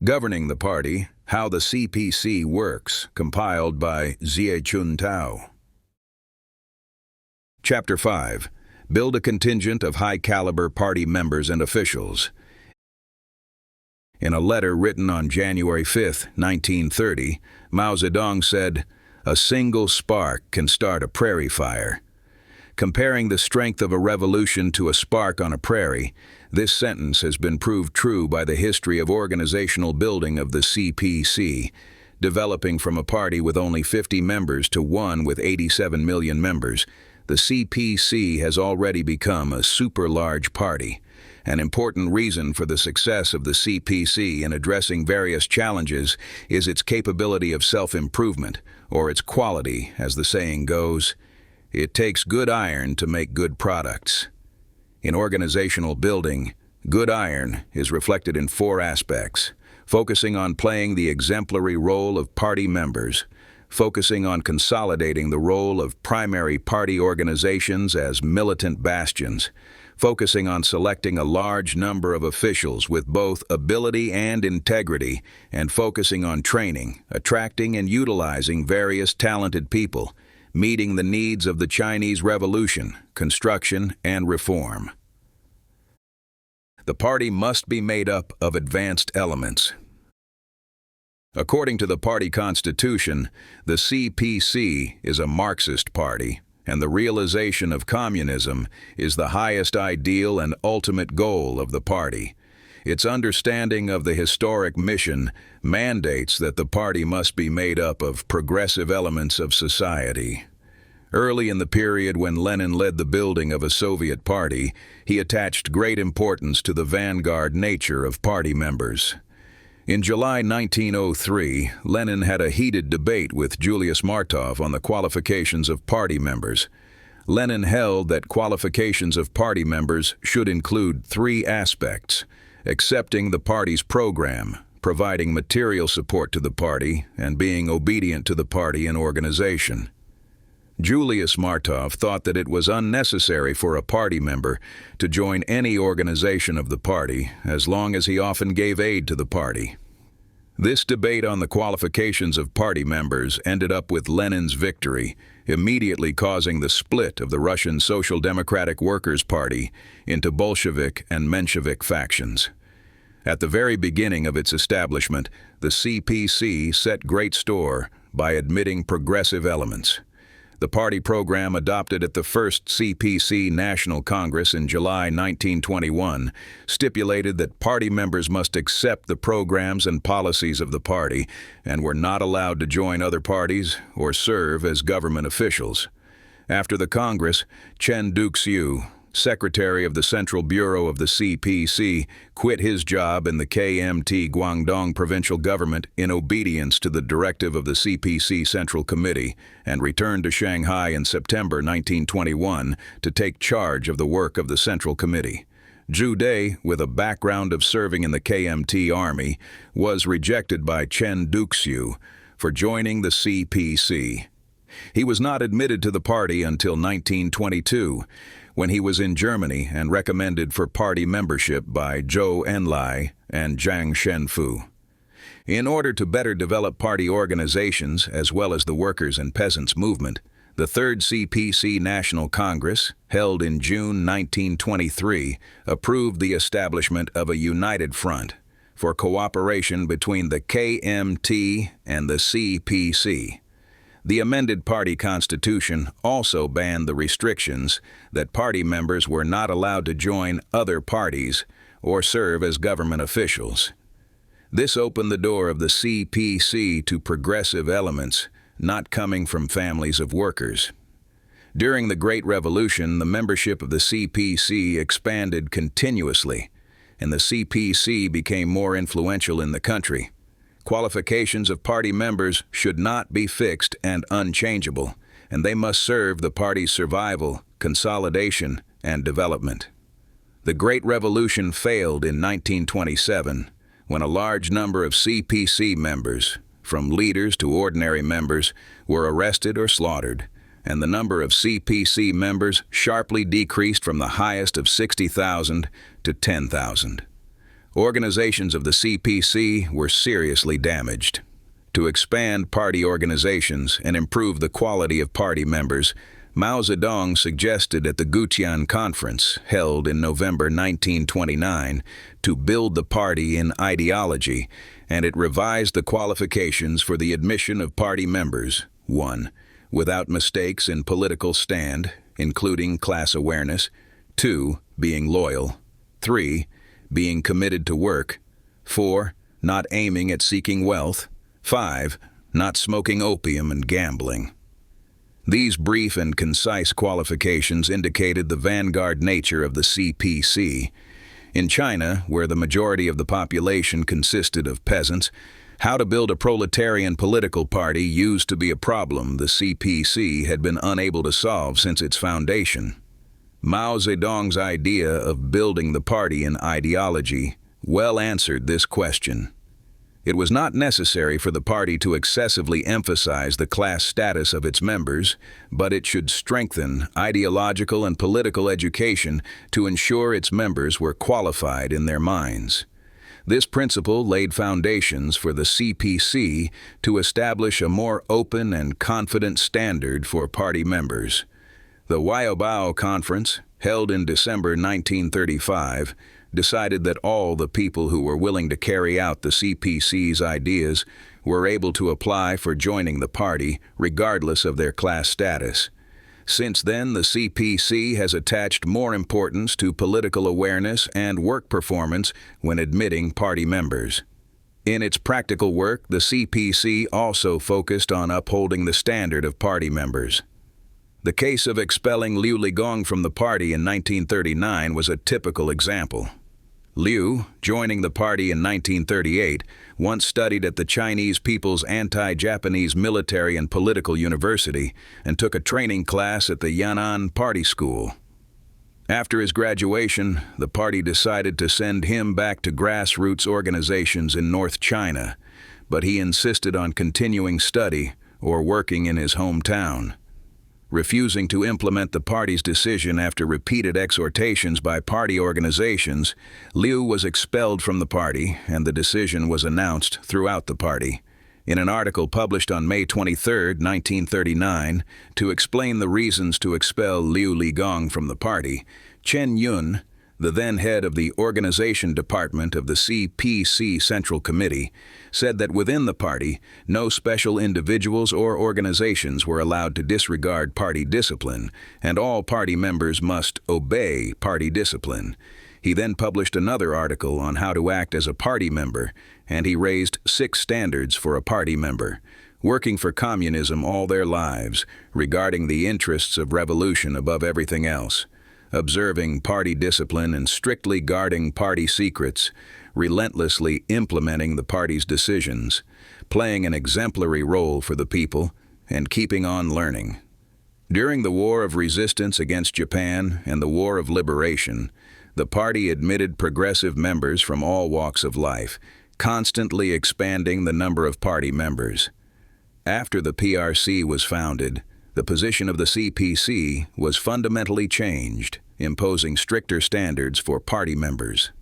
Governing the Party, How the CPC Works, compiled by Chuntao. Chapter 5. Build a contingent of high-caliber party members and officials. In a letter written on January 5, 1930, Mao Zedong said, "A single spark can start a prairie fire." Comparing the strength of a revolution to a spark on a prairie, this sentence has been proved true by the history of organizational building of the CPC, developing from a party with only 50 members to one with 87 million members. The CPC has already become a super-large party. An important reason for the success of the CPC in addressing various challenges is its capability of self-improvement, or its quality, as the saying goes. It takes good iron to make good products. In organizational building, good iron is reflected in four aspects: focusing on playing the exemplary role of party members, focusing on consolidating the role of primary party organizations as militant bastions, focusing on selecting a large number of officials with both ability and integrity, and focusing on training, attracting and utilizing various talented people, meeting the needs of the Chinese Revolution, construction, and reform. The party must be made up of advanced elements. According to the party constitution, the CPC is a Marxist party, and the realization of communism is the highest ideal and ultimate goal of the party. Its understanding of the historic mission mandates that the party must be made up of progressive elements of society. Early in the period when Lenin led the building of a Soviet party, he attached great importance to the vanguard nature of party members. In July 1903, Lenin had a heated debate with Julius Martov on the qualifications of party members. Lenin held that qualifications of party members should include three aspects: accepting the party's program, providing material support to the party, and being obedient to the party and organization. Julius Martov thought that it was unnecessary for a party member to join any organization of the party as long as he often gave aid to the party. This debate on the qualifications of party members ended up with Lenin's victory, immediately causing the split of the Russian Social Democratic Workers' Party into Bolshevik and Menshevik factions. At the very beginning of its establishment, the CPC set great store by admitting progressive elements. The party program adopted at the first CPC National Congress in July 1921 stipulated that party members must accept the programs and policies of the party and were not allowed to join other parties or serve as government officials. After the Congress, Chen Duxiu, Secretary of the Central Bureau of the CPC, quit his job in the KMT Guangdong provincial government in obedience to the directive of the CPC Central Committee and returned to Shanghai in September 1921 to take charge of the work of the Central Committee. Zhu Dai, with a background of serving in the KMT Army, was rejected by Chen Duxiu for joining the CPC. He was not admitted to the party until 1922, when he was in Germany and recommended for party membership by Zhou Enlai and Zhang Shenfu. In order to better develop party organizations as well as the workers' and peasants' movement, the Third CPC National Congress, held in June 1923, approved the establishment of a united front for cooperation between the KMT and the CPC. The amended party constitution also banned the restrictions that party members were not allowed to join other parties or serve as government officials. This opened the door of the CPC to progressive elements not coming from families of workers. During the Great Revolution, the membership of the CPC expanded continuously, and the CPC became more influential in the country. Qualifications of party members should not be fixed and unchangeable, and they must serve the party's survival, consolidation, and development. The Great Revolution failed in 1927, when a large number of CPC members, from leaders to ordinary members, were arrested or slaughtered, and the number of CPC members sharply decreased from the highest of 60,000 to 10,000. Organizations of the CPC were seriously damaged. To expand party organizations and improve the quality of party members, Mao Zedong suggested at the Gutian Conference, held in November 1929, to build the party in ideology, and it revised the qualifications for the admission of party members. 1. Without mistakes in political stand, including class awareness. 2. Being loyal. 3. Being committed to work. 4. Not aiming at seeking wealth. 5. Not smoking opium and gambling. These brief and concise qualifications indicated the vanguard nature of the CPC. In China, where the majority of the population consisted of peasants, how to build a proletarian political party used to be a problem the CPC had been unable to solve since its foundation. Mao Zedong's idea of building the party in ideology well answered this question. It was not necessary for the party to excessively emphasize the class status of its members, but it should strengthen ideological and political education to ensure its members were qualified in their minds. This principle laid foundations for the CPC to establish a more open and confident standard for party members. The Audiobook Conference, held in December 1935, decided that all the people who were willing to carry out the CPC's ideas were able to apply for joining the party, regardless of their class status. Since then, the CPC has attached more importance to political awareness and work performance when admitting party members. In its practical work, the CPC also focused on upholding the standard of party members. The case of expelling Liu Ligong from the party in 1939 was a typical example. Liu, joining the party in 1938, once studied at the Chinese People's Anti-Japanese Military and Political University and took a training class at the Yan'an Party School. After his graduation, the party decided to send him back to grassroots organizations in North China, but he insisted on continuing study or working in his hometown. Refusing to implement the party's decision after repeated exhortations by party organizations, Liu was expelled from the party, and the decision was announced throughout the party. In an article published on May 23, 1939, to explain the reasons to expel Liu Ligong from the party, Chen Yun, the then head of the organization department of the CPC Central Committee, said that within the party, no special individuals or organizations were allowed to disregard party discipline, and all party members must obey party discipline. He then published another article on how to act as a party member, and he raised 6 standards for a party member, working for communism all their lives, regarding the interests of revolution above everything else, observing party discipline and strictly guarding party secrets, relentlessly implementing the party's decisions, playing an exemplary role for the people, and keeping on learning. During the War of Resistance against Japan and the War of Liberation, the party admitted progressive members from all walks of life, constantly expanding the number of party members. After the PRC was founded, the position of the CPC was fundamentally changed, imposing stricter standards for party members.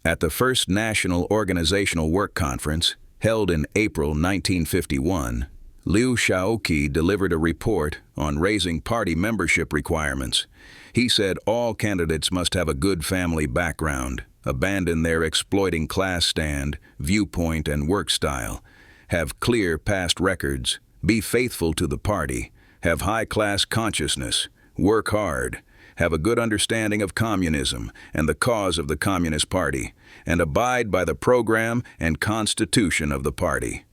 At the first National Organizational Work Conference, held in April 1951, Liu Shaoqi delivered a report on raising party membership requirements. He said all candidates must have a good family background, abandon their exploiting class stand, viewpoint, and work style, have clear past records, be faithful to the party, have high-class consciousness, work hard, have a good understanding of communism and the cause of the Communist Party, and abide by the program and constitution of the party.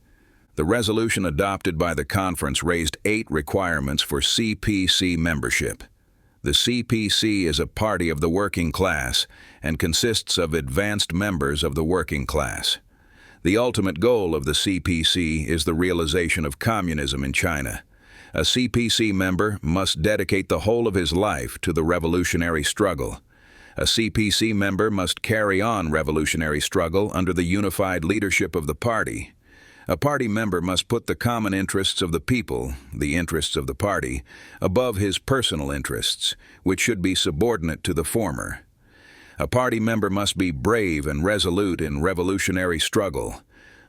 The resolution adopted by the conference raised 8 requirements for CPC membership. The CPC is a party of the working class and consists of advanced members of the working class. The ultimate goal of the CPC is the realization of communism in China. A CPC member must dedicate the whole of his life to the revolutionary struggle. A CPC member must carry on revolutionary struggle under the unified leadership of the party. A party member must put the common interests of the people, the interests of the party, above his personal interests, which should be subordinate to the former. A party member must be brave and resolute in revolutionary struggle.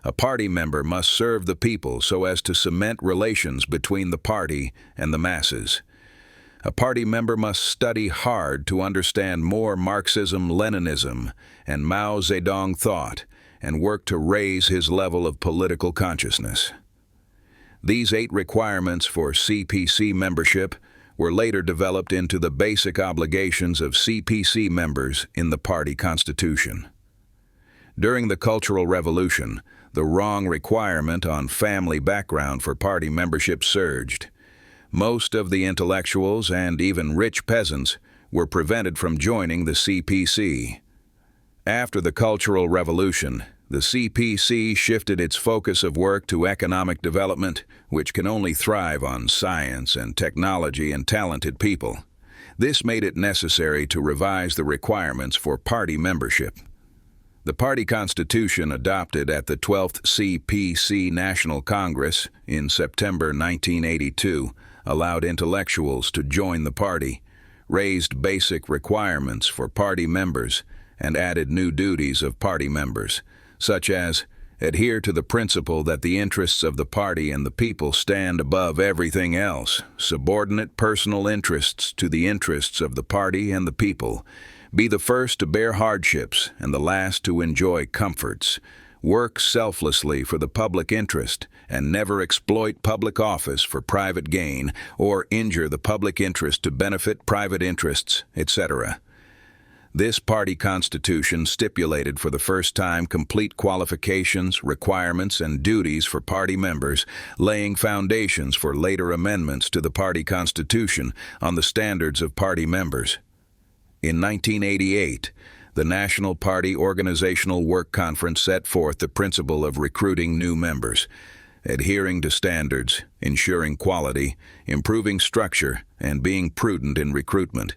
A party member must serve the people so as to cement relations between the party and the masses. A party member must study hard to understand more Marxism-Leninism and Mao Zedong thought and work to raise his level of political consciousness. These 8 requirements for CPC membership were later developed into the basic obligations of CPC members in the party constitution. During the Cultural Revolution, the wrong requirement on family background for party membership surged. Most of the intellectuals and even rich peasants were prevented from joining the CPC. After the Cultural Revolution, the CPC shifted its focus of work to economic development, which can only thrive on science and technology and talented people. This made it necessary to revise the requirements for party membership. The party constitution adopted at the 12th CPC National Congress in September 1982 allowed intellectuals to join the party, raised basic requirements for party members, and added new duties of party members, such as adhere to the principle that the interests of the party and the people stand above everything else, subordinate personal interests to the interests of the party and the people, be the first to bear hardships and the last to enjoy comforts, work selflessly for the public interest, and never exploit public office for private gain or injure the public interest to benefit private interests, etc. This party constitution stipulated for the first time complete qualifications, requirements, and duties for party members, laying foundations for later amendments to the party constitution on the standards of party members. In 1988, the National Party Organizational Work Conference set forth the principle of recruiting new members, adhering to standards, ensuring quality, improving structure, and being prudent in recruitment.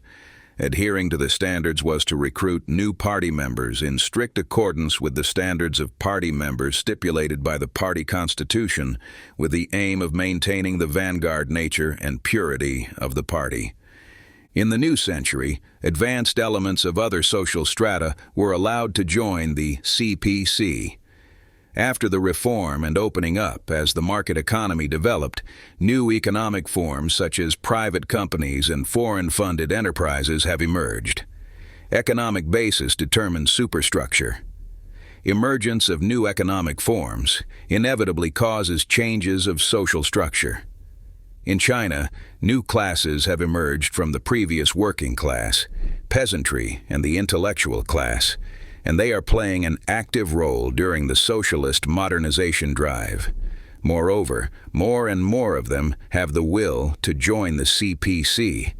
Adhering to the standards was to recruit new party members in strict accordance with the standards of party members stipulated by the party constitution, with the aim of maintaining the vanguard nature and purity of the party. In the new century, advanced elements of other social strata were allowed to join the CPC. After the reform and opening up as the market economy developed, new economic forms such as private companies and foreign-funded enterprises have emerged. Economic basis determines superstructure. Emergence of new economic forms inevitably causes changes of social structure. In China, new classes have emerged from the previous working class, peasantry, and the intellectual class, and they are playing an active role during the socialist modernization drive. Moreover, more and more of them have the will to join the CPC.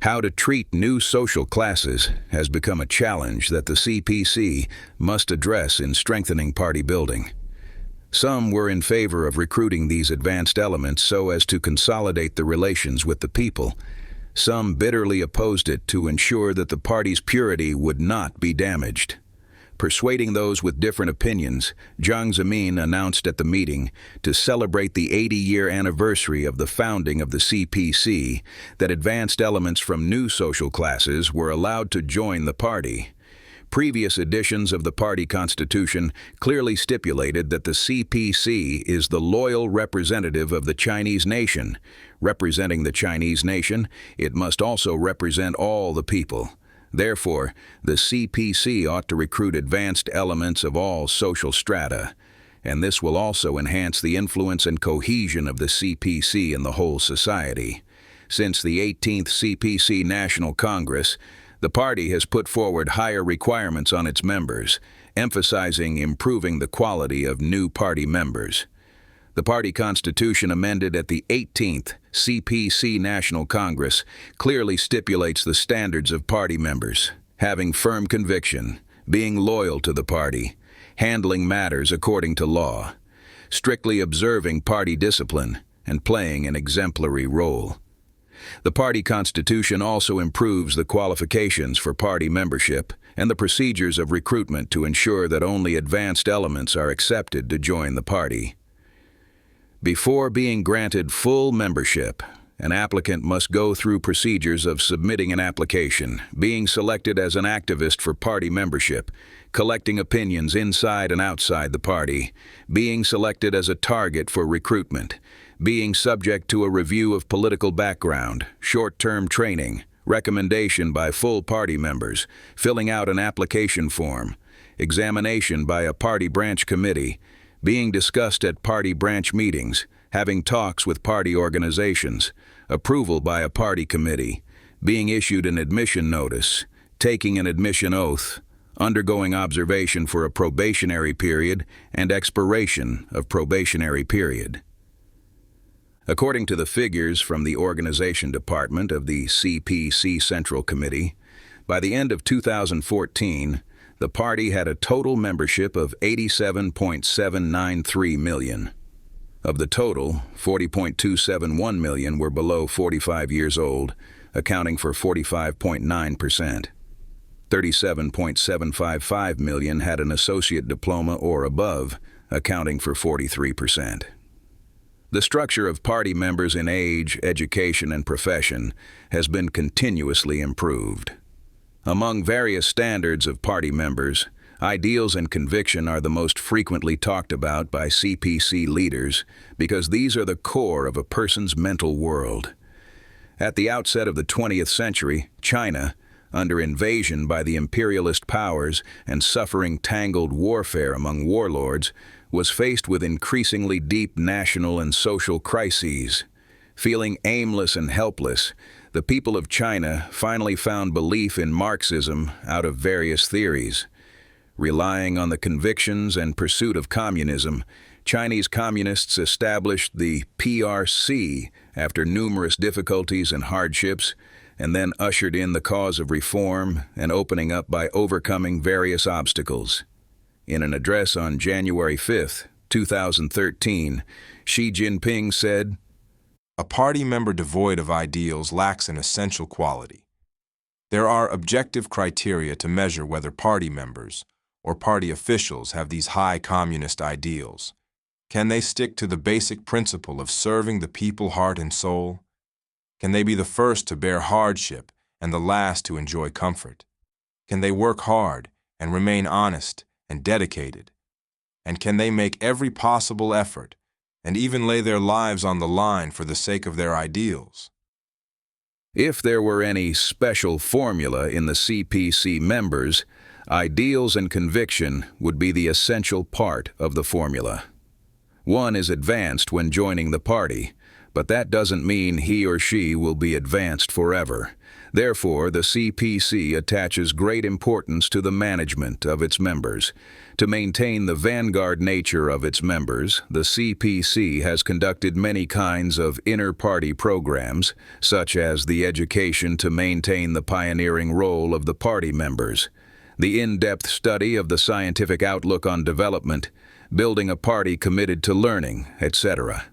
How to treat new social classes has become a challenge that the CPC must address in strengthening party building. Some were in favor of recruiting these advanced elements so as to consolidate the relations with the people. Some bitterly opposed it to ensure that the party's purity would not be damaged. Persuading those with different opinions, Jiang Zemin announced at the meeting, to celebrate the 80-year anniversary of the founding of the CPC, that advanced elements from new social classes were allowed to join the party. Previous editions of the party constitution clearly stipulated that the CPC is the loyal representative of the Chinese nation. Representing the Chinese nation, it must also represent all the people. Therefore, the CPC ought to recruit advanced elements of all social strata, and this will also enhance the influence and cohesion of the CPC in the whole society. Since the 18th CPC National Congress, the party has put forward higher requirements on its members, emphasizing improving the quality of new party members. The party constitution amended at the 18th CPC National Congress clearly stipulates the standards of party members: having firm conviction, being loyal to the party, handling matters according to law, strictly observing party discipline, and playing an exemplary role. The party constitution also improves the qualifications for party membership and the procedures of recruitment to ensure that only advanced elements are accepted to join the party. Before being granted full membership, an applicant must go through procedures of submitting an application, being selected as an activist for party membership, collecting opinions inside and outside the party, being selected as a target for recruitment, being subject to a review of political background, short-term training, recommendation by full party members, filling out an application form, examination by a party branch committee, being discussed at party branch meetings, having talks with party organizations, approval by a party committee, being issued an admission notice, taking an admission oath, undergoing observation for a probationary period, and expiration of probationary period. According to the figures from the Organization Department of the CPC Central Committee, by the end of 2014, the party had a total membership of 87.793 million. Of the total, 40.271 million were below 45 years old, accounting for 45.9%. 37.755 million had an associate diploma or above, accounting for 43%. The structure of party members in age, education, and profession has been continuously improved. Among various standards of party members, ideals and conviction are the most frequently talked about by CPC leaders because these are the core of a person's mental world. At the outset of the 20th century, China, under invasion by the imperialist powers and suffering tangled warfare among warlords, was faced with increasingly deep national and social crises. Feeling aimless and helpless, the people of China finally found belief in Marxism out of various theories. Relying on the convictions and pursuit of communism, Chinese communists established the PRC after numerous difficulties and hardships, and then ushered in the cause of reform and opening up by overcoming various obstacles. In an address on January 5, 2013, Xi Jinping said, "A party member devoid of ideals lacks an essential quality. There are objective criteria to measure whether party members or party officials have these high communist ideals. Can they stick to the basic principle of serving the people heart and soul? Can they be the first to bear hardship and the last to enjoy comfort? Can they work hard and remain honest and dedicated? And can they make every possible effort and even lay their lives on the line for the sake of their ideals?" If there were any special formula in the CPC members, ideals and conviction would be the essential part of the formula. One is advanced when joining the party, but that doesn't mean he or she will be advanced forever. Therefore, the CPC attaches great importance to the management of its members. To maintain the vanguard nature of its members, the CPC has conducted many kinds of inter-party programs, such as the education to maintain the pioneering role of the party members, the in-depth study of the scientific outlook on development, building a party committed to learning, etc.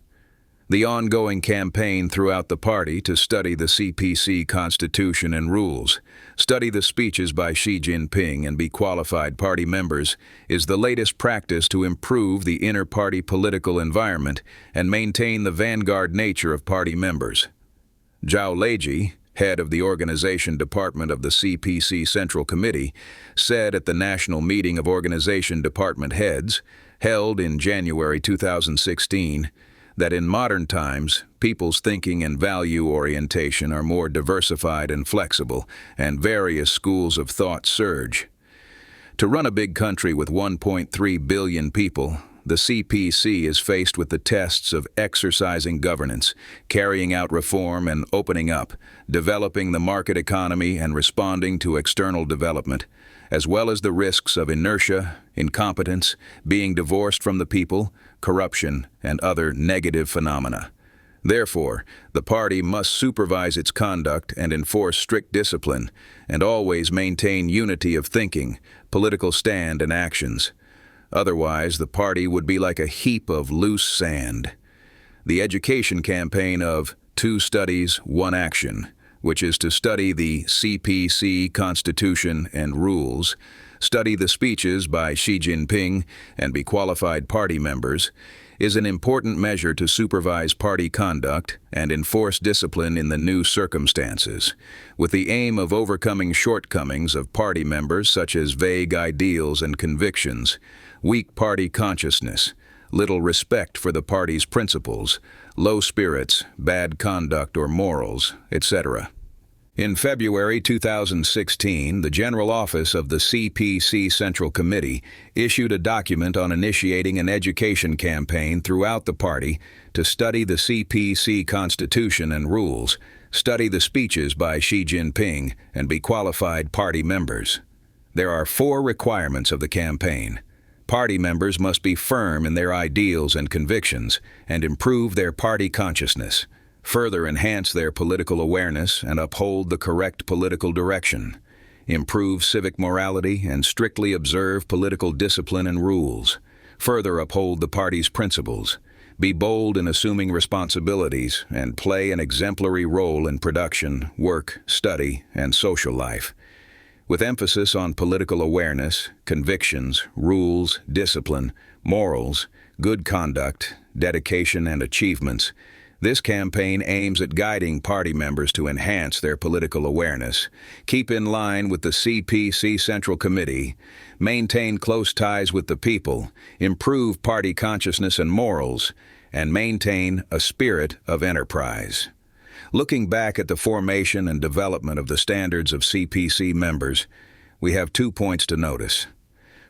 The ongoing campaign throughout the party to study the CPC Constitution and rules, study the speeches by Xi Jinping and be qualified party members is the latest practice to improve the inter-party political environment and maintain the vanguard nature of party members. Zhao Leiji, head of the Organization Department of the CPC Central Committee, said at the National Meeting of Organization Department Heads, held in January 2016, that in modern times, people's thinking and value orientation are more diversified and flexible, and various schools of thought surge. To run a big country with 1.3 billion people, the CPC is faced with the tests of exercising governance, carrying out reform and opening up, developing the market economy and responding to external development, as well as the risks of inertia, incompetence, being divorced from the people, corruption, and other negative phenomena. Therefore, the party must supervise its conduct and enforce strict discipline, and always maintain unity of thinking, political stand, and actions. Otherwise, the party would be like a heap of loose sand. The education campaign of 2 studies, 1 action, which is to study the CPC Constitution and rules, study the speeches by Xi Jinping, and be qualified party members, is an important measure to supervise party conduct and enforce discipline in the new circumstances, with the aim of overcoming shortcomings of party members such as vague ideals and convictions, weak party consciousness, little respect for the party's principles, low spirits, bad conduct or morals, etc. In February 2016, the General Office of the CPC Central Committee issued a document on initiating an education campaign throughout the party to study the CPC Constitution and rules, study the speeches by Xi Jinping, and be qualified party members. There are 4 requirements of the campaign. Party members must be firm in their ideals and convictions and improve their party consciousness, further enhance their political awareness and uphold the correct political direction, improve civic morality and strictly observe political discipline and rules, further uphold the party's principles, be bold in assuming responsibilities, and play an exemplary role in production, work, study, and social life. With emphasis on political awareness, convictions, rules, discipline, morals, good conduct, dedication, and achievements, this campaign aims at guiding party members to enhance their political awareness, keep in line with the CPC Central Committee, maintain close ties with the people, improve party consciousness and morals, and maintain a spirit of enterprise. Looking back at the formation and development of the standards of CPC members, we have 2 points to notice.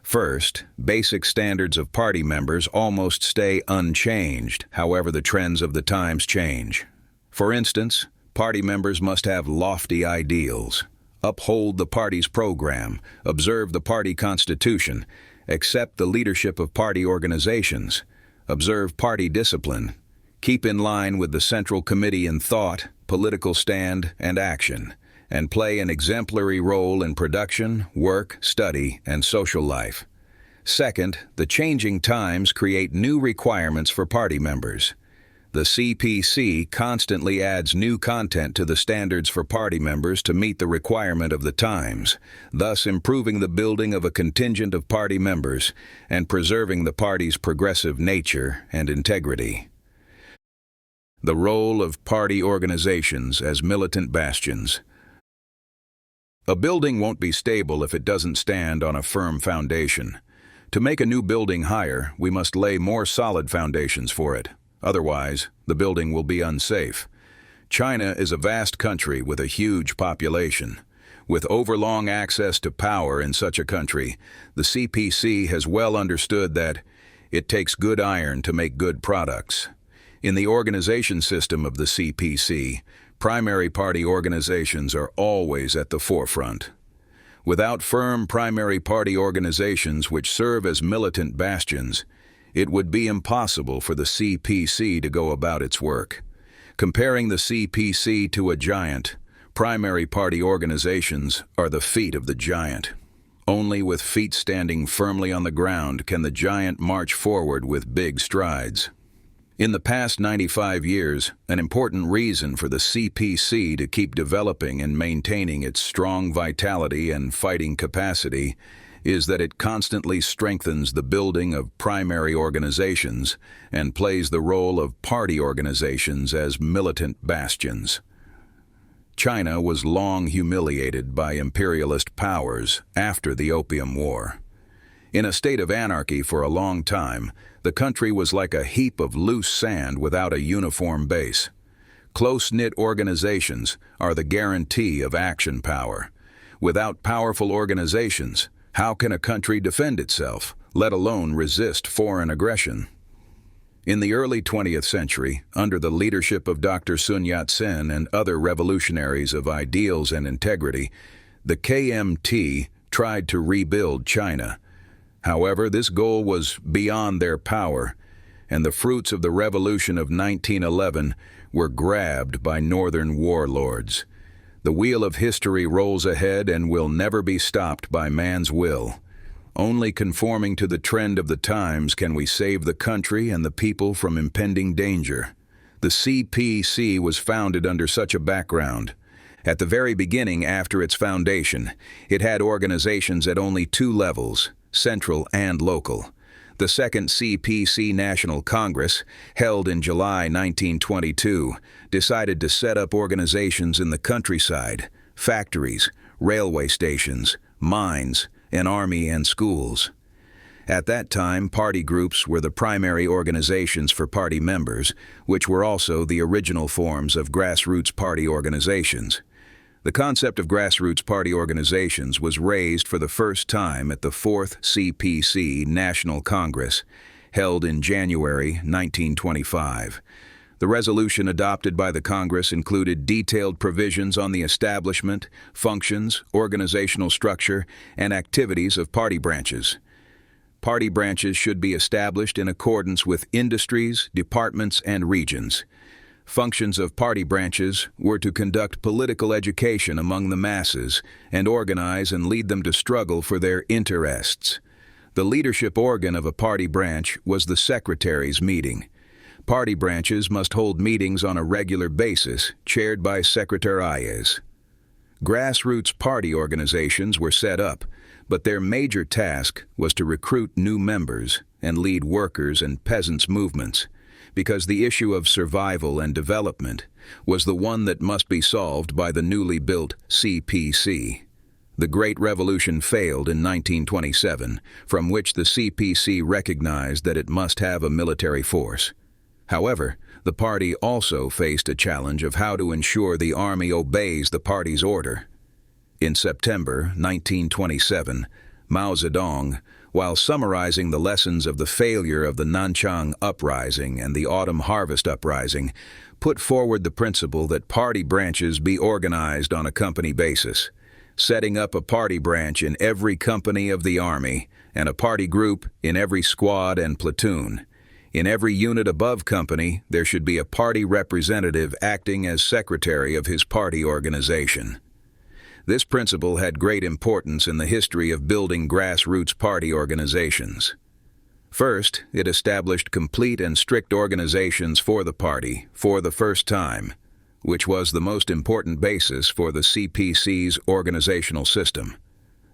First, basic standards of party members almost stay unchanged, however the trends of the times change. For instance, party members must have lofty ideals, uphold the party's program, observe the party constitution, accept the leadership of party organizations, observe party discipline, keep in line with the Central Committee in thought, political stand, and action, and play an exemplary role in production, work, study, and social life. Second, the changing times create new requirements for party members. The CPC constantly adds new content to the standards for party members to meet the requirement of the times, thus improving the building of a contingent of party members and preserving the party's progressive nature and integrity. The role of party organizations as militant bastions. A building won't be stable if it doesn't stand on a firm foundation. To make a new building higher, we must lay more solid foundations for it. Otherwise, the building will be unsafe. China is a vast country with a huge population. With overlong access to power in such a country, the CPC has well understood that it takes good iron to make good products. In the organization system of the CPC, primary party organizations are always at the forefront. Without firm primary party organizations which serve as militant bastions, it would be impossible for the CPC to go about its work. Comparing the CPC to a giant, primary party organizations are the feet of the giant. Only with feet standing firmly on the ground can the giant march forward with big strides. In the past 95 years, an important reason for the CPC to keep developing and maintaining its strong vitality and fighting capacity is that it constantly strengthens the building of primary organizations and plays the role of party organizations as militant bastions. China was long humiliated by imperialist powers after the Opium War. In a state of anarchy for a long time, the country was like a heap of loose sand without a uniform base. Close-knit organizations are the guarantee of action power. Without powerful organizations, how can a country defend itself, let alone resist foreign aggression? In the early 20th century, under the leadership of Dr. Sun Yat-sen and other revolutionaries of ideals and integrity, the KMT tried to rebuild China. However, this goal was beyond their power, and the fruits of the revolution of 1911 were grabbed by northern warlords. The wheel of history rolls ahead and will never be stopped by man's will. Only conforming to the trend of the times can we save the country and the people from impending danger. The CPC was founded under such a background, At the very beginning after its foundation, it had organizations at only two levels, central and local. The Second CPC National Congress, held in July 1922, decided to set up organizations in the countryside, factories, railway stations, mines, and army and schools. At that time, party groups were the primary organizations for party members, which were also the original forms of grassroots party organizations. The concept of grassroots party organizations was raised for the first time at the Fourth CPC National Congress, held in January 1925. The resolution adopted by the Congress included detailed provisions on the establishment, functions, organizational structure, and activities of party branches. Party branches should be established in accordance with industries, departments, and regions. Functions of party branches were to conduct political education among the masses and organize and lead them to struggle for their interests. The leadership organ of a party branch was the secretary's meeting. Party branches must hold meetings on a regular basis, chaired by secretarias. Grassroots party organizations were set up, but their major task was to recruit new members and lead workers' and peasants' movements, because the issue of survival and development was the one that must be solved by the newly built CPC. The Great Revolution failed in 1927, from which the CPC recognized that it must have a military force. However, the party also faced a challenge of how to ensure the army obeys the party's order. In September 1927, Mao Zedong, while summarizing the lessons of the failure of the Nanchang Uprising and the Autumn Harvest Uprising, put forward the principle that party branches be organized on a company basis, setting up a party branch in every company of the Army and a party group in every squad and platoon. In every unit above company, there should be a party representative acting as secretary of his party organization. This principle had great importance in the history of building grassroots party organizations. First, it established complete and strict organizations for the party for the first time, which was the most important basis for the CPC's organizational system.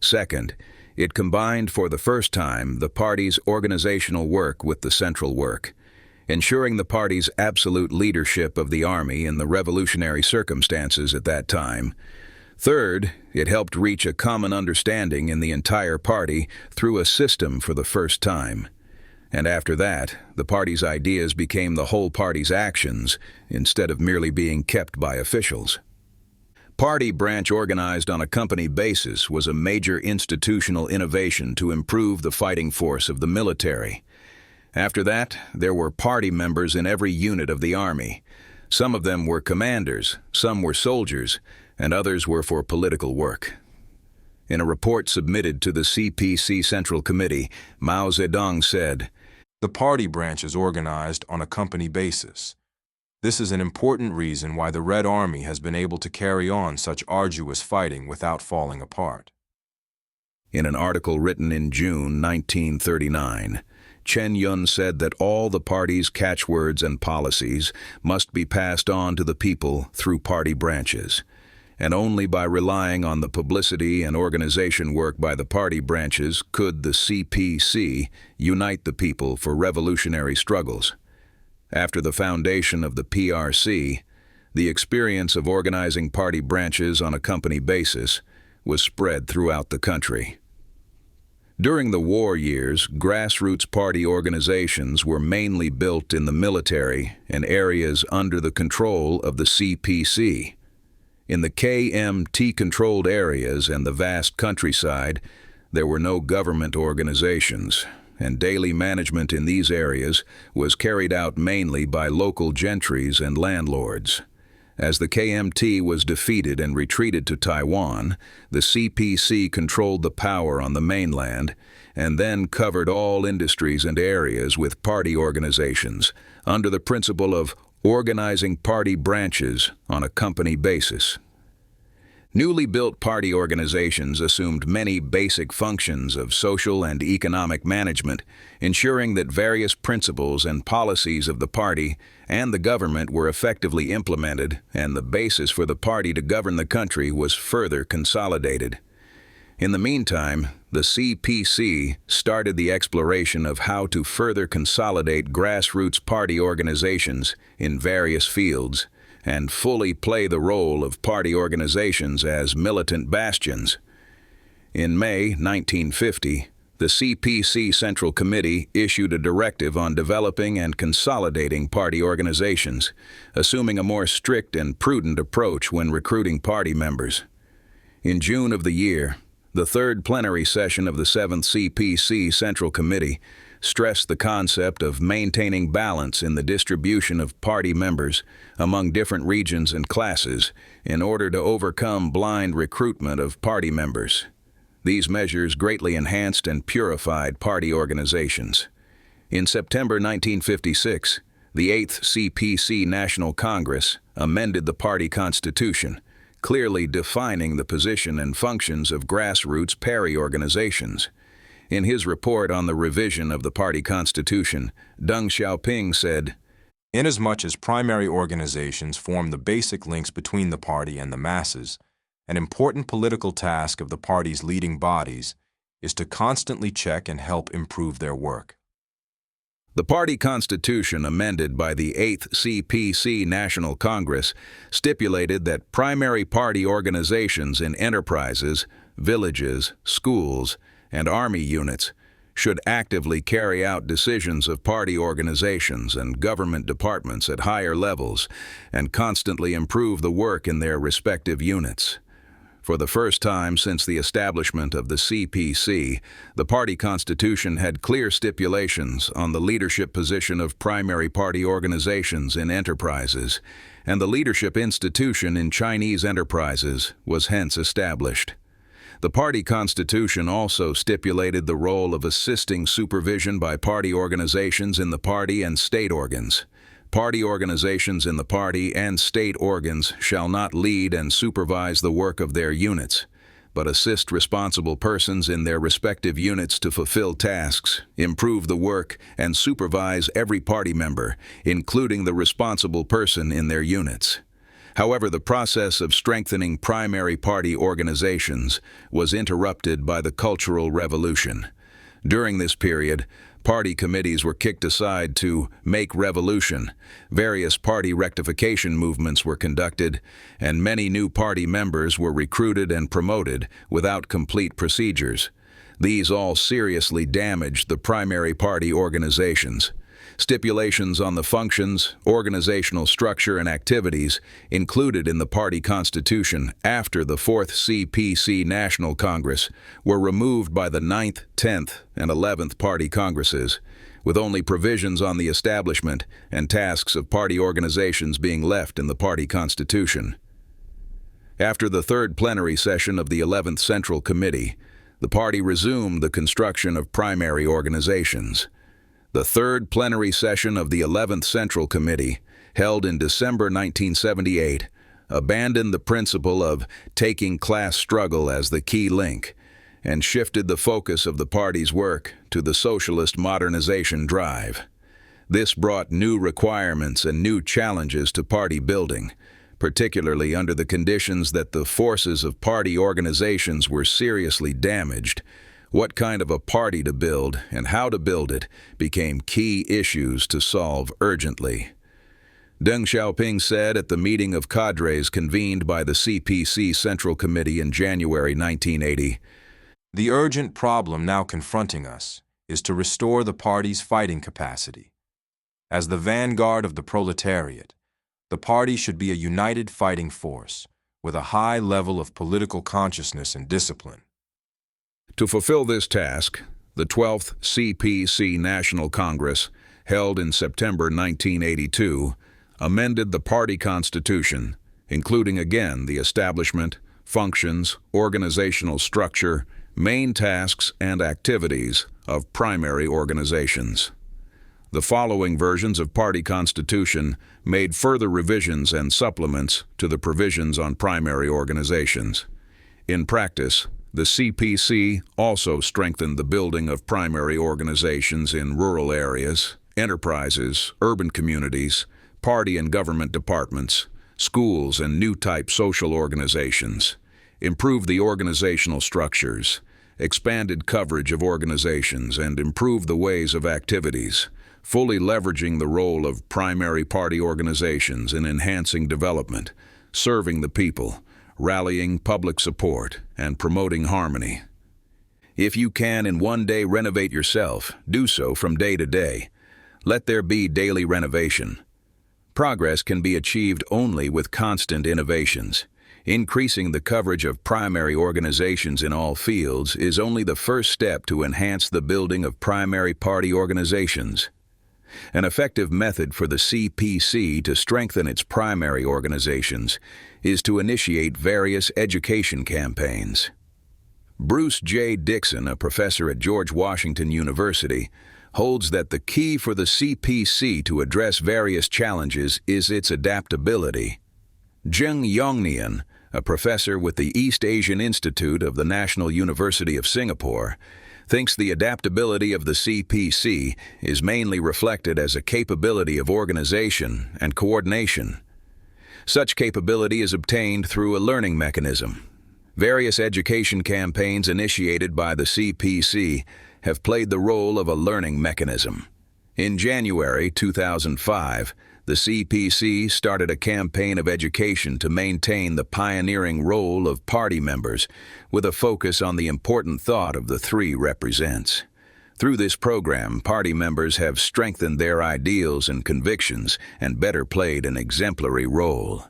Second, it combined for the first time the party's organizational work with the central work, ensuring the party's absolute leadership of the army in the revolutionary circumstances at that time. Third, it helped reach a common understanding in the entire party through a system for the first time. And after that, the party's ideas became the whole party's actions, instead of merely being kept by officials. Party branch organized on a company basis was a major institutional innovation to improve the fighting force of the military. After that, there were party members in every unit of the army. Some of them were commanders, some were soldiers, and others were for political work. In a report submitted to the CPC Central Committee, Mao Zedong said, "The party branch is organized on a company basis. This is an important reason why the Red Army has been able to carry on such arduous fighting without falling apart." In an article written in June 1939, Chen Yun said that all the party's catchwords and policies must be passed on to the people through party branches, and only by relying on the publicity and organization work by the party branches could the CPC unite the people for revolutionary struggles. After the foundation of the PRC, the experience of organizing party branches on a company basis was spread throughout the country. During the war years, grassroots party organizations were mainly built in the military and areas under the control of the CPC. In the KMT-controlled areas and the vast countryside, there were no government organizations, and daily management in these areas was carried out mainly by local gentries and landlords. As the KMT was defeated and retreated to Taiwan, the CPC controlled the power on the mainland and then covered all industries and areas with party organizations under the principle of organizing party branches on a company basis. Newly built party organizations assumed many basic functions of social and economic management, ensuring that various principles and policies of the party and the government were effectively implemented, and the basis for the party to govern the country was further consolidated. In the meantime, the CPC started the exploration of how to further consolidate grassroots party organizations in various fields and fully play the role of party organizations as militant bastions. In May 1950, the CPC Central Committee issued a directive on developing and consolidating party organizations, assuming a more strict and prudent approach when recruiting party members. In June of the year, the third plenary session of the 7th CPC Central Committee stressed the concept of maintaining balance in the distribution of party members among different regions and classes in order to overcome blind recruitment of party members. These measures greatly enhanced and purified party organizations. In September 1956, the 8th CPC National Congress amended the party constitution, clearly defining the position and functions of grassroots party organizations. In his report on the revision of the party constitution, Deng Xiaoping said, "Inasmuch as primary organizations form the basic links between the party and the masses, an important political task of the party's leading bodies is to constantly check and help improve their work." The party constitution amended by the 8th CPC National Congress stipulated that primary party organizations in enterprises, villages, schools, and army units should actively carry out decisions of party organizations and government departments at higher levels and constantly improve the work in their respective units. For the first time since the establishment of the CPC, the party constitution had clear stipulations on the leadership position of primary party organizations in enterprises, and the leadership institution in Chinese enterprises was hence established. The party constitution also stipulated the role of assisting supervision by party organizations in the party and state organs. Party organizations in the party and state organs shall not lead and supervise the work of their units, but assist responsible persons in their respective units to fulfill tasks, improve the work, and supervise every party member, including the responsible person in their units. However, the process of strengthening primary party organizations was interrupted by the Cultural Revolution. During this period, party committees were kicked aside to make revolution, various party rectification movements were conducted, and many new party members were recruited and promoted without complete procedures. These all seriously damaged the primary party organizations. Stipulations on the functions, organizational structure, and activities included in the party constitution after the 4th CPC National Congress were removed by the 9th, 10th, and 11th Party Congresses, with only provisions on the establishment and tasks of party organizations being left in the party constitution. After the third plenary session of the 11th Central Committee, the party resumed the construction of primary organizations. The third plenary session of the 11th Central Committee, held in December 1978, abandoned the principle of taking class struggle as the key link and shifted the focus of the party's work to the socialist modernization drive. This brought new requirements and new challenges to party building, particularly under the conditions that the forces of party organizations were seriously damaged. What kind of a party to build and how to build it became key issues to solve urgently. Deng Xiaoping said at the meeting of cadres convened by the CPC Central Committee in January 1980, "The urgent problem now confronting us is to restore the party's fighting capacity. As the vanguard of the proletariat, the party should be a united fighting force with a high level of political consciousness and discipline." To fulfill this task, the 12th CPC National Congress, held in September 1982, amended the party constitution, including again the establishment, functions, organizational structure, main tasks, and activities of primary organizations. The following versions of party constitution made further revisions and supplements to the provisions on primary organizations. In practice, the CPC also strengthened the building of primary organizations in rural areas, enterprises, urban communities, party and government departments, schools, and new-type social organizations, improved the organizational structures, expanded coverage of organizations, and improved the ways of activities, fully leveraging the role of primary party organizations in enhancing development, serving the people, rallying public support, and promoting harmony. If you can in one day renovate yourself, do so from day to day. Let there be daily renovation. Progress can be achieved only with constant innovations. Increasing the coverage of primary organizations in all fields is only the first step to enhance the building of primary party organizations. An effective method for the CPC to strengthen its primary organizations is to initiate various education campaigns. Bruce J. Dixon, a professor at George Washington University, holds that the key for the CPC to address various challenges is its adaptability. Zheng Yongnian, a professor with the East Asian Institute of the National University of Singapore, thinks the adaptability of the CPC is mainly reflected as a capability of organization and coordination. Such capability is obtained through a learning mechanism. Various education campaigns initiated by the CPC have played the role of a learning mechanism. In January 2005, the CPC started a campaign of education to maintain the pioneering role of party members, with a focus on the important thought of the three represents. Through this program, party members have strengthened their ideals and convictions and better played an exemplary role.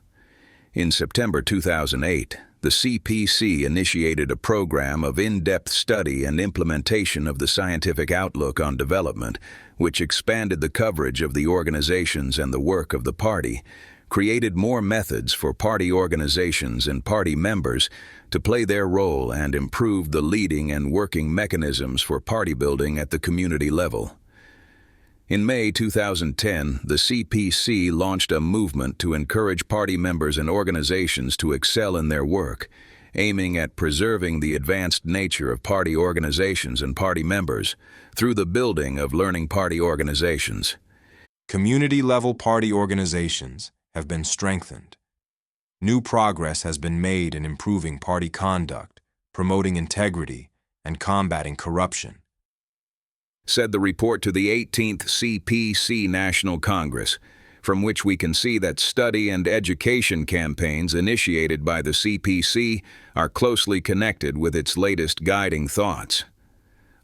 In September 2008, the CPC initiated a program of in-depth study and implementation of the scientific outlook on development, which expanded the coverage of the organizations and the work of the party, created more methods for party organizations and party members to play their role, and improved the leading and working mechanisms for party building at the community level. In May 2010, the CPC launched a movement to encourage party members and organizations to excel in their work, aiming at preserving the advanced nature of party organizations and party members through the building of learning party organizations. Community-level party organizations have been strengthened. New progress has been made in improving party conduct, promoting integrity, and combating corruption, said the report to the 18th CPC National Congress, from which we can see that study and education campaigns initiated by the CPC are closely connected with its latest guiding thoughts.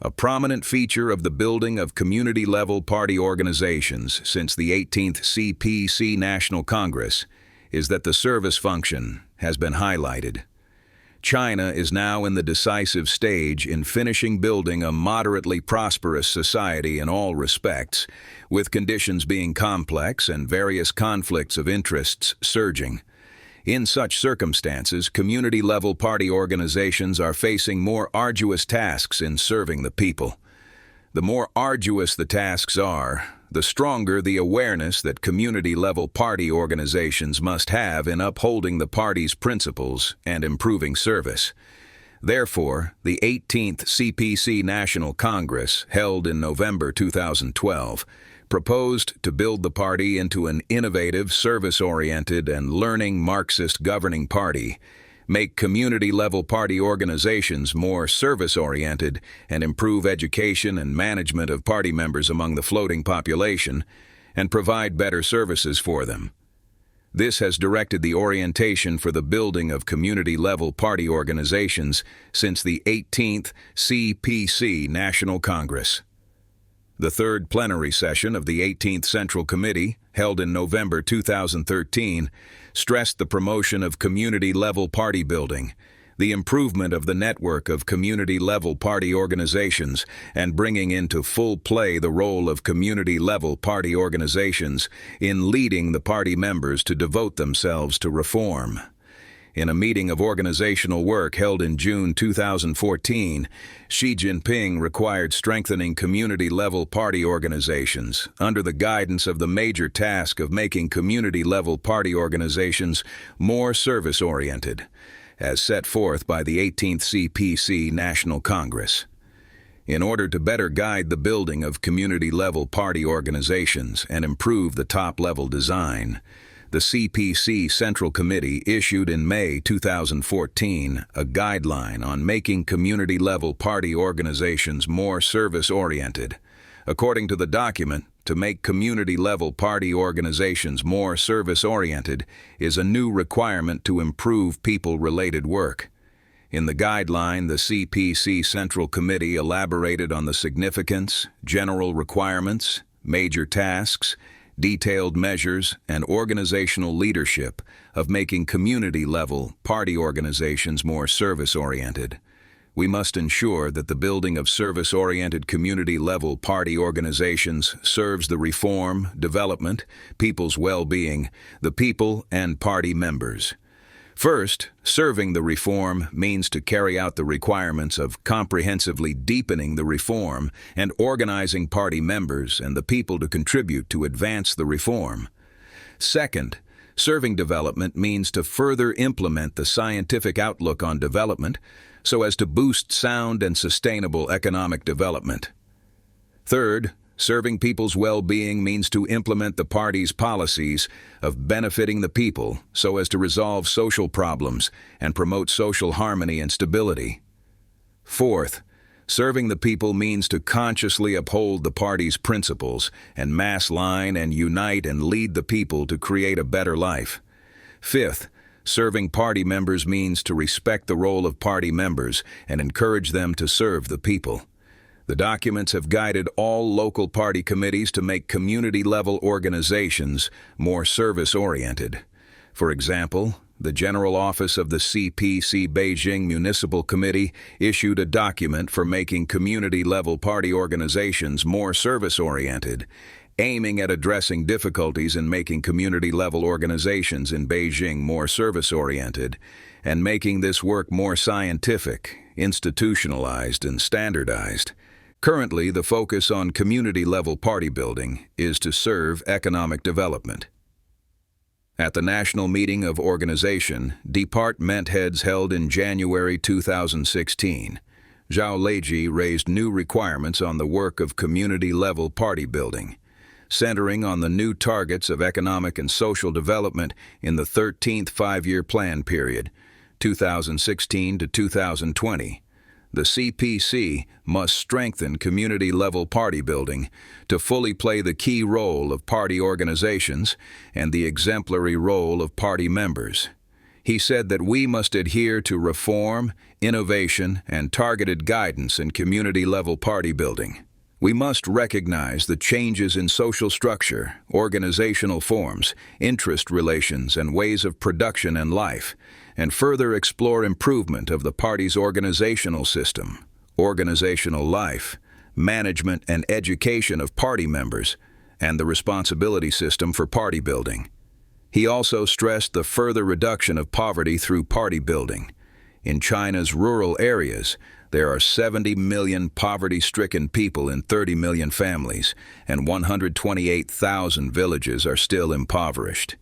A prominent feature of the building of community-level party organizations since the 18th CPC National Congress is that the service function has been highlighted. China is now in the decisive stage in finishing building a moderately prosperous society in all respects, with conditions being complex and various conflicts of interests surging. In such circumstances, community-level party organizations are facing more arduous tasks in serving the people. The more arduous the tasks are, the stronger the awareness that community-level party organizations must have in upholding the party's principles and improving service. Therefore, the 18th CPC National Congress, held in November 2012, proposed to build the party into an innovative, service-oriented, and learning Marxist governing party, make community-level party organizations more service-oriented, and improve education and management of party members among the floating population, and provide better services for them. This has directed the orientation for the building of community-level party organizations since the 18th CPC National Congress. The third plenary session of the 18th Central Committee, held in November 2013, stressed the promotion of community-level party building, the improvement of the network of community-level party organizations, and bringing into full play the role of community-level party organizations in leading the party members to devote themselves to reform. In a meeting of organizational work held in June 2014, Xi Jinping required strengthening community-level party organizations under the guidance of the major task of making community-level party organizations more service-oriented. as set forth by the 18th CPC National Congress. In order to better guide the building of community-level party organizations and improve the top-level design, the CPC Central Committee issued in May 2014 a guideline on making community-level party organizations more service-oriented. According to the document, to make community-level party organizations more service-oriented is a new requirement to improve people-related work. In the guideline, the CPC Central Committee elaborated on the significance, general requirements, major tasks, detailed measures, and organizational leadership of making community-level party organizations more service-oriented. We must ensure that the building of service-oriented community-level party organizations serves the reform, development, people's well-being, the people, and party members. First, serving the reform means to carry out the requirements of comprehensively deepening the reform and organizing party members and the people to contribute to advance the reform. Second, serving development means to further implement the scientific outlook on development so as to boost sound and sustainable economic development. Third, serving people's well-being means to implement the party's policies of benefiting the people so as to resolve social problems and promote social harmony and stability. Fourth, serving the people means to consciously uphold the party's principles and mass line and unite and lead the people to create a better life. Fifth, serving party members means to respect the role of party members and encourage them to serve the people. The documents have guided all local party committees to make community-level organizations more service-oriented. For example, the General Office of the CPC Beijing Municipal Committee issued a document for making community-level party organizations more service-oriented, aiming at addressing difficulties in making community-level organizations in Beijing more service-oriented, and making this work more scientific, institutionalized, and standardized. Currently, the focus on community-level party building is to serve economic development. At the National Meeting of Organization, department heads held in January 2016, Zhao Leiji raised new requirements on the work of community-level party building, centering on the new targets of economic and social development in the 13th five-year plan period, 2016 to 2020. The CPC must strengthen community-level party building to fully play the key role of party organizations and the exemplary role of party members. He said that we must adhere to reform, innovation, and targeted guidance in community-level party building. We must recognize the changes in social structure, organizational forms, interest relations, and ways of production and life, and further explore improvement of the party's organizational system, organizational life, management and education of party members, and the responsibility system for party building. He also stressed the further reduction of poverty through party building. In China's rural areas, there are 70 million poverty-stricken people in 30 million families, and 128,000 villages are still impoverished.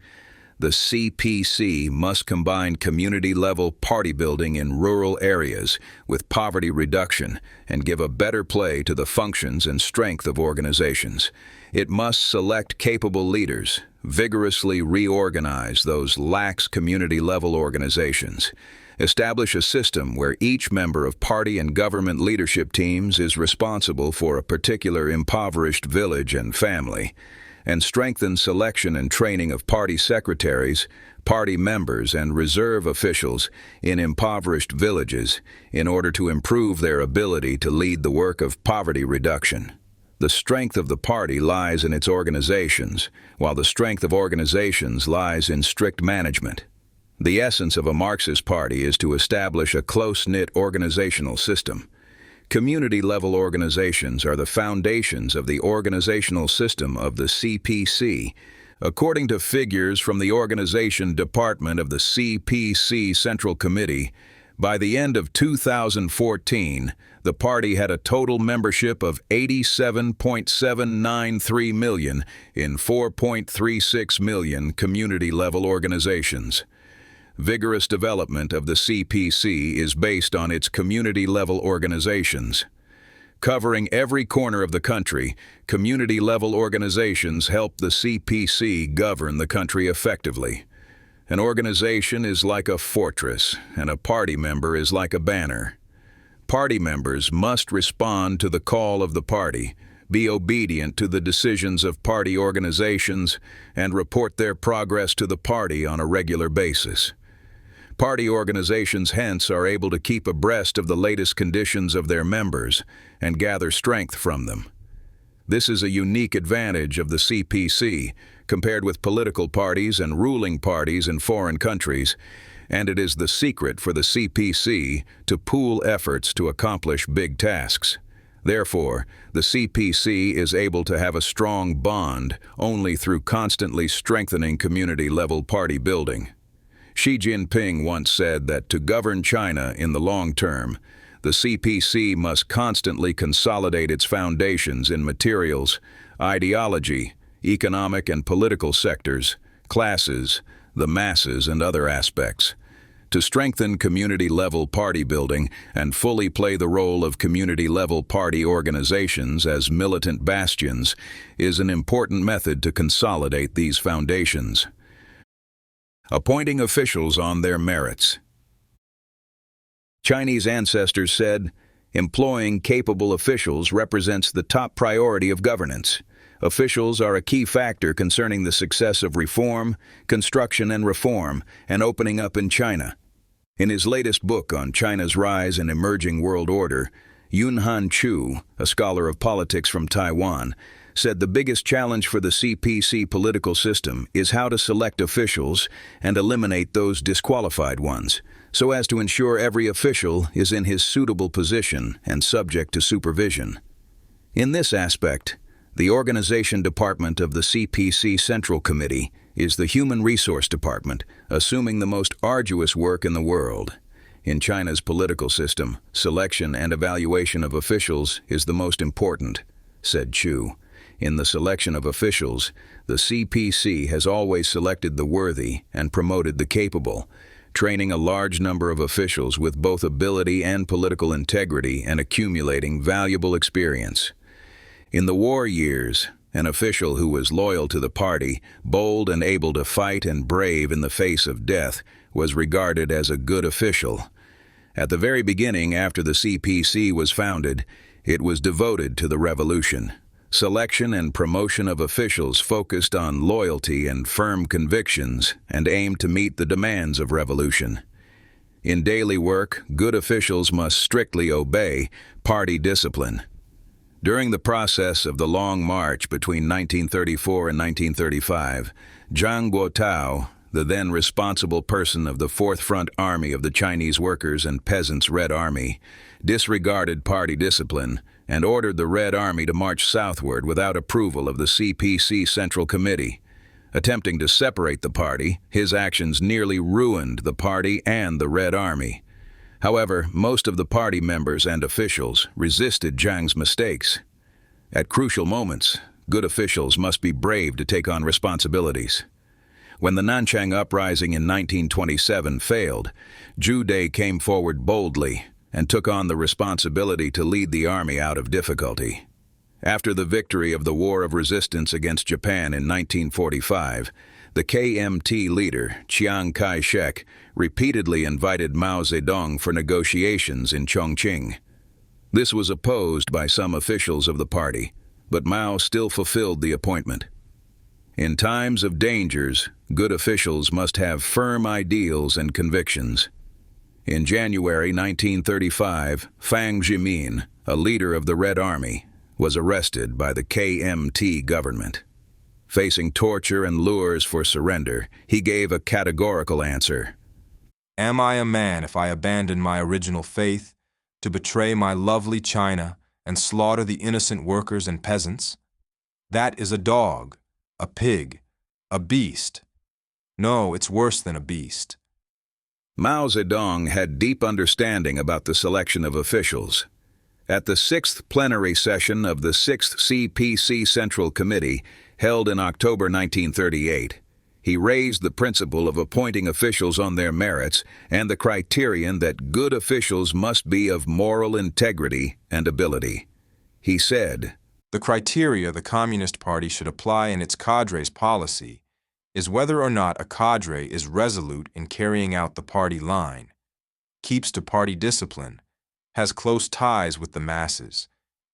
The CPC must combine community-level party building in rural areas with poverty reduction and give a better play to the functions and strength of organizations. It must select capable leaders, vigorously reorganize those lax community-level organizations, establish a system where each member of party and government leadership teams is responsible for a particular impoverished village and family, and strengthen selection and training of party secretaries, party members, and reserve officials in impoverished villages in order to improve their ability to lead the work of poverty reduction. The strength of the party lies in its organizations, while the strength of organizations lies in strict management. The essence of a Marxist party is to establish a close-knit organizational system. Community-level organizations are the foundations of the organizational system of the CPC. According to figures from the Organization Department of the CPC Central Committee, by the end of 2014, the party had a total membership of 87.793 million in 4.36 million community-level organizations. vigorous development of the CPC is based on its community-level organizations. Covering every corner of the country, community-level organizations help the CPC govern the country effectively. An organization is like a fortress, and a party member is like a banner. Party members must respond to the call of the party, be obedient to the decisions of party organizations, and report their progress to the party on a regular basis. Party organizations hence are able to keep abreast of the latest conditions of their members and gather strength from them. This is a unique advantage of the CPC compared with political parties and ruling parties in foreign countries, and it is the secret for the CPC to pool efforts to accomplish big tasks. Therefore, the CPC is able to have a strong bond only through constantly strengthening community-level party building. Xi Jinping once said that to govern China in the long term, the CPC must constantly consolidate its foundations in materials, ideology, economic and political sectors, classes, the masses, and other aspects. To strengthen community-level party building and fully play the role of community-level party organizations as militant bastions is an important method to consolidate these foundations. Appointing officials on their merits. Chinese ancestors said, "Employing capable officials represents the top priority of governance. Officials are a key factor concerning the success of reform, construction and reform, and opening up in China." In his latest book on China's rise and emerging world order, Yunhan Chu, a scholar of politics from Taiwan, said the biggest challenge for the CPC political system is how to select officials and eliminate those disqualified ones, so as to ensure every official is in his suitable position and subject to supervision. In this aspect, the organization department of the CPC Central Committee is the Human Resource Department, assuming the most arduous work in the world. In China's political system, selection and evaluation of officials is the most important, said Chu. In the selection of officials, the CPC has always selected the worthy and promoted the capable, training a large number of officials with both ability and political integrity and accumulating valuable experience. In the war years, an official who was loyal to the party, bold and able to fight and brave in the face of death, was regarded as a good official. At the very beginning, after the CPC was founded, it was devoted to the revolution. Selection and promotion of officials focused on loyalty and firm convictions and aimed to meet the demands of revolution. In daily work, good officials must strictly obey party discipline. During the process of the Long March between 1934 and 1935, Zhang Guotao, the then responsible person of the Fourth Front Army of the Chinese Workers' and Peasants' Red Army, disregarded party discipline and ordered the Red Army to march southward without approval of the CPC Central Committee. Attempting to separate the party, his actions nearly ruined the party and the Red Army. However, most of the party members and officials resisted Zhang's mistakes. At crucial moments, good officials must be brave to take on responsibilities. When the Nanchang Uprising in 1927 failed, Zhu Dai came forward boldly and took on the responsibility to lead the army out of difficulty. After the victory of the War of Resistance against Japan in 1945, the KMT leader, Chiang Kai-shek, repeatedly invited Mao Zedong for negotiations in Chongqing. This was opposed by some officials of the party, but Mao still fulfilled the appointment. In times of dangers, good officials must have firm ideals and convictions. In January 1935, Fang Jimin, a leader of the Red Army, was arrested by the KMT government. Facing torture and lures for surrender, he gave a categorical answer. Am I a man if I abandon my original faith, to betray my lovely China and slaughter the innocent workers and peasants? That is a dog, a pig, a beast. No, it's worse than a beast. Mao Zedong had deep understanding about the selection of officials. At the 6th plenary session of the 6th CPC Central Committee, held in October 1938, He raised the principle of appointing officials on their merits and the criterion that good officials must be of moral integrity and ability. He said, "The criteria the Communist Party should apply in its cadre's policy is whether or not a cadre is resolute in carrying out the party line, keeps to party discipline, has close ties with the masses,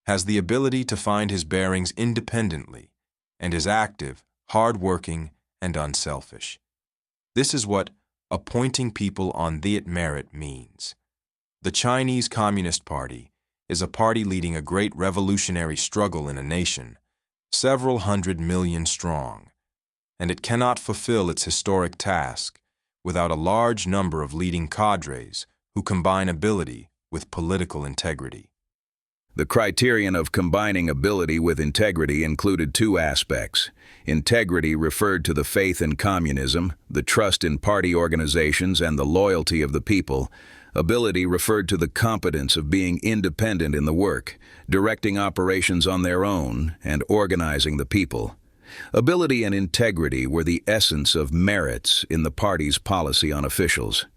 has the ability to find his bearings independently, and is active, hard-working, and unselfish." This is what appointing people on that merit means. The Chinese Communist Party is a party leading a great revolutionary struggle in a nation, several 100 million strong, and it cannot fulfill its historic task without a large number of leading cadres who combine ability with political integrity. The criterion of combining ability with integrity included two aspects. Integrity referred to the faith in communism, the trust in party organizations, and the loyalty of the people. Ability referred to the competence of being independent in the work, directing operations on their own, and organizing the people. Ability and integrity were the essence of merits in the party's policy on officials.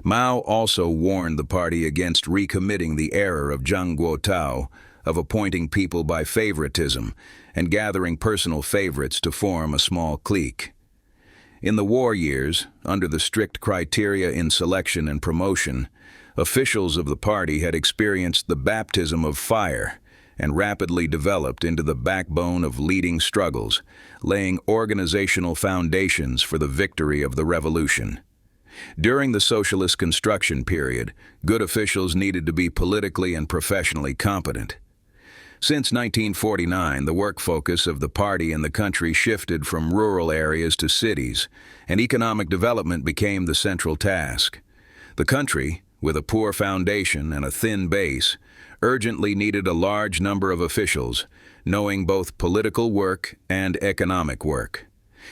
Mao also warned the party against recommitting the error of Chuntao, of appointing people by favoritism and gathering personal favorites to form a small clique. In the war years, under the strict criteria in selection and promotion, officials of the party had experienced the baptism of fire and rapidly developed into the backbone of leading struggles, laying organizational foundations for the victory of the revolution. During the socialist construction period, good officials needed to be politically and professionally competent. Since 1949, the work focus of the party in the country shifted from rural areas to cities, and economic development became the central task. The country, with a poor foundation and a thin base, urgently needed a large number of officials, knowing both political work and economic work.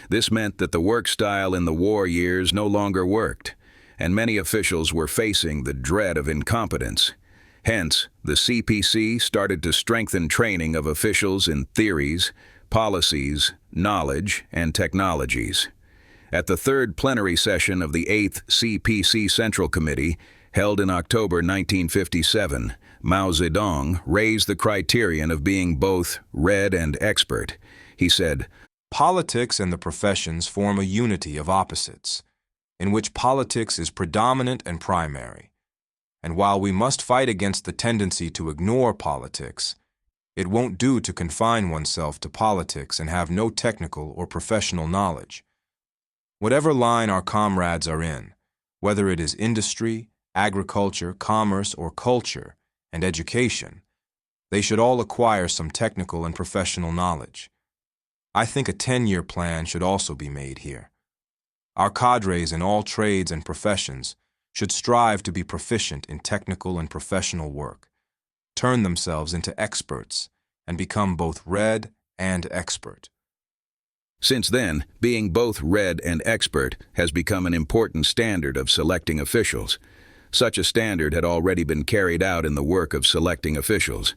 This meant that the work style in the war years no longer worked, and many officials were facing the dread of incompetence. Hence, the CPC started to strengthen training of officials in theories, policies, knowledge, and technologies. At the third plenary session of the 8th CPC Central Committee, held in October 1957, Mao Zedong raised the criterion of being both read and expert. He said, "Politics and the professions form a unity of opposites, in which politics is predominant and primary. And while we must fight against the tendency to ignore politics, it won't do to confine oneself to politics and have no technical or professional knowledge. Whatever line our comrades are in, whether it is industry, agriculture, commerce, or culture, and education, they should all acquire some technical and professional knowledge. I think a 10-year plan should also be made here. Our cadres in all trades and professions should strive to be proficient in technical and professional work, turn themselves into experts, and become both read and expert." Since then, being both read and expert has become an important standard of selecting officials. Such a standard had already been carried out in the work of selecting officials.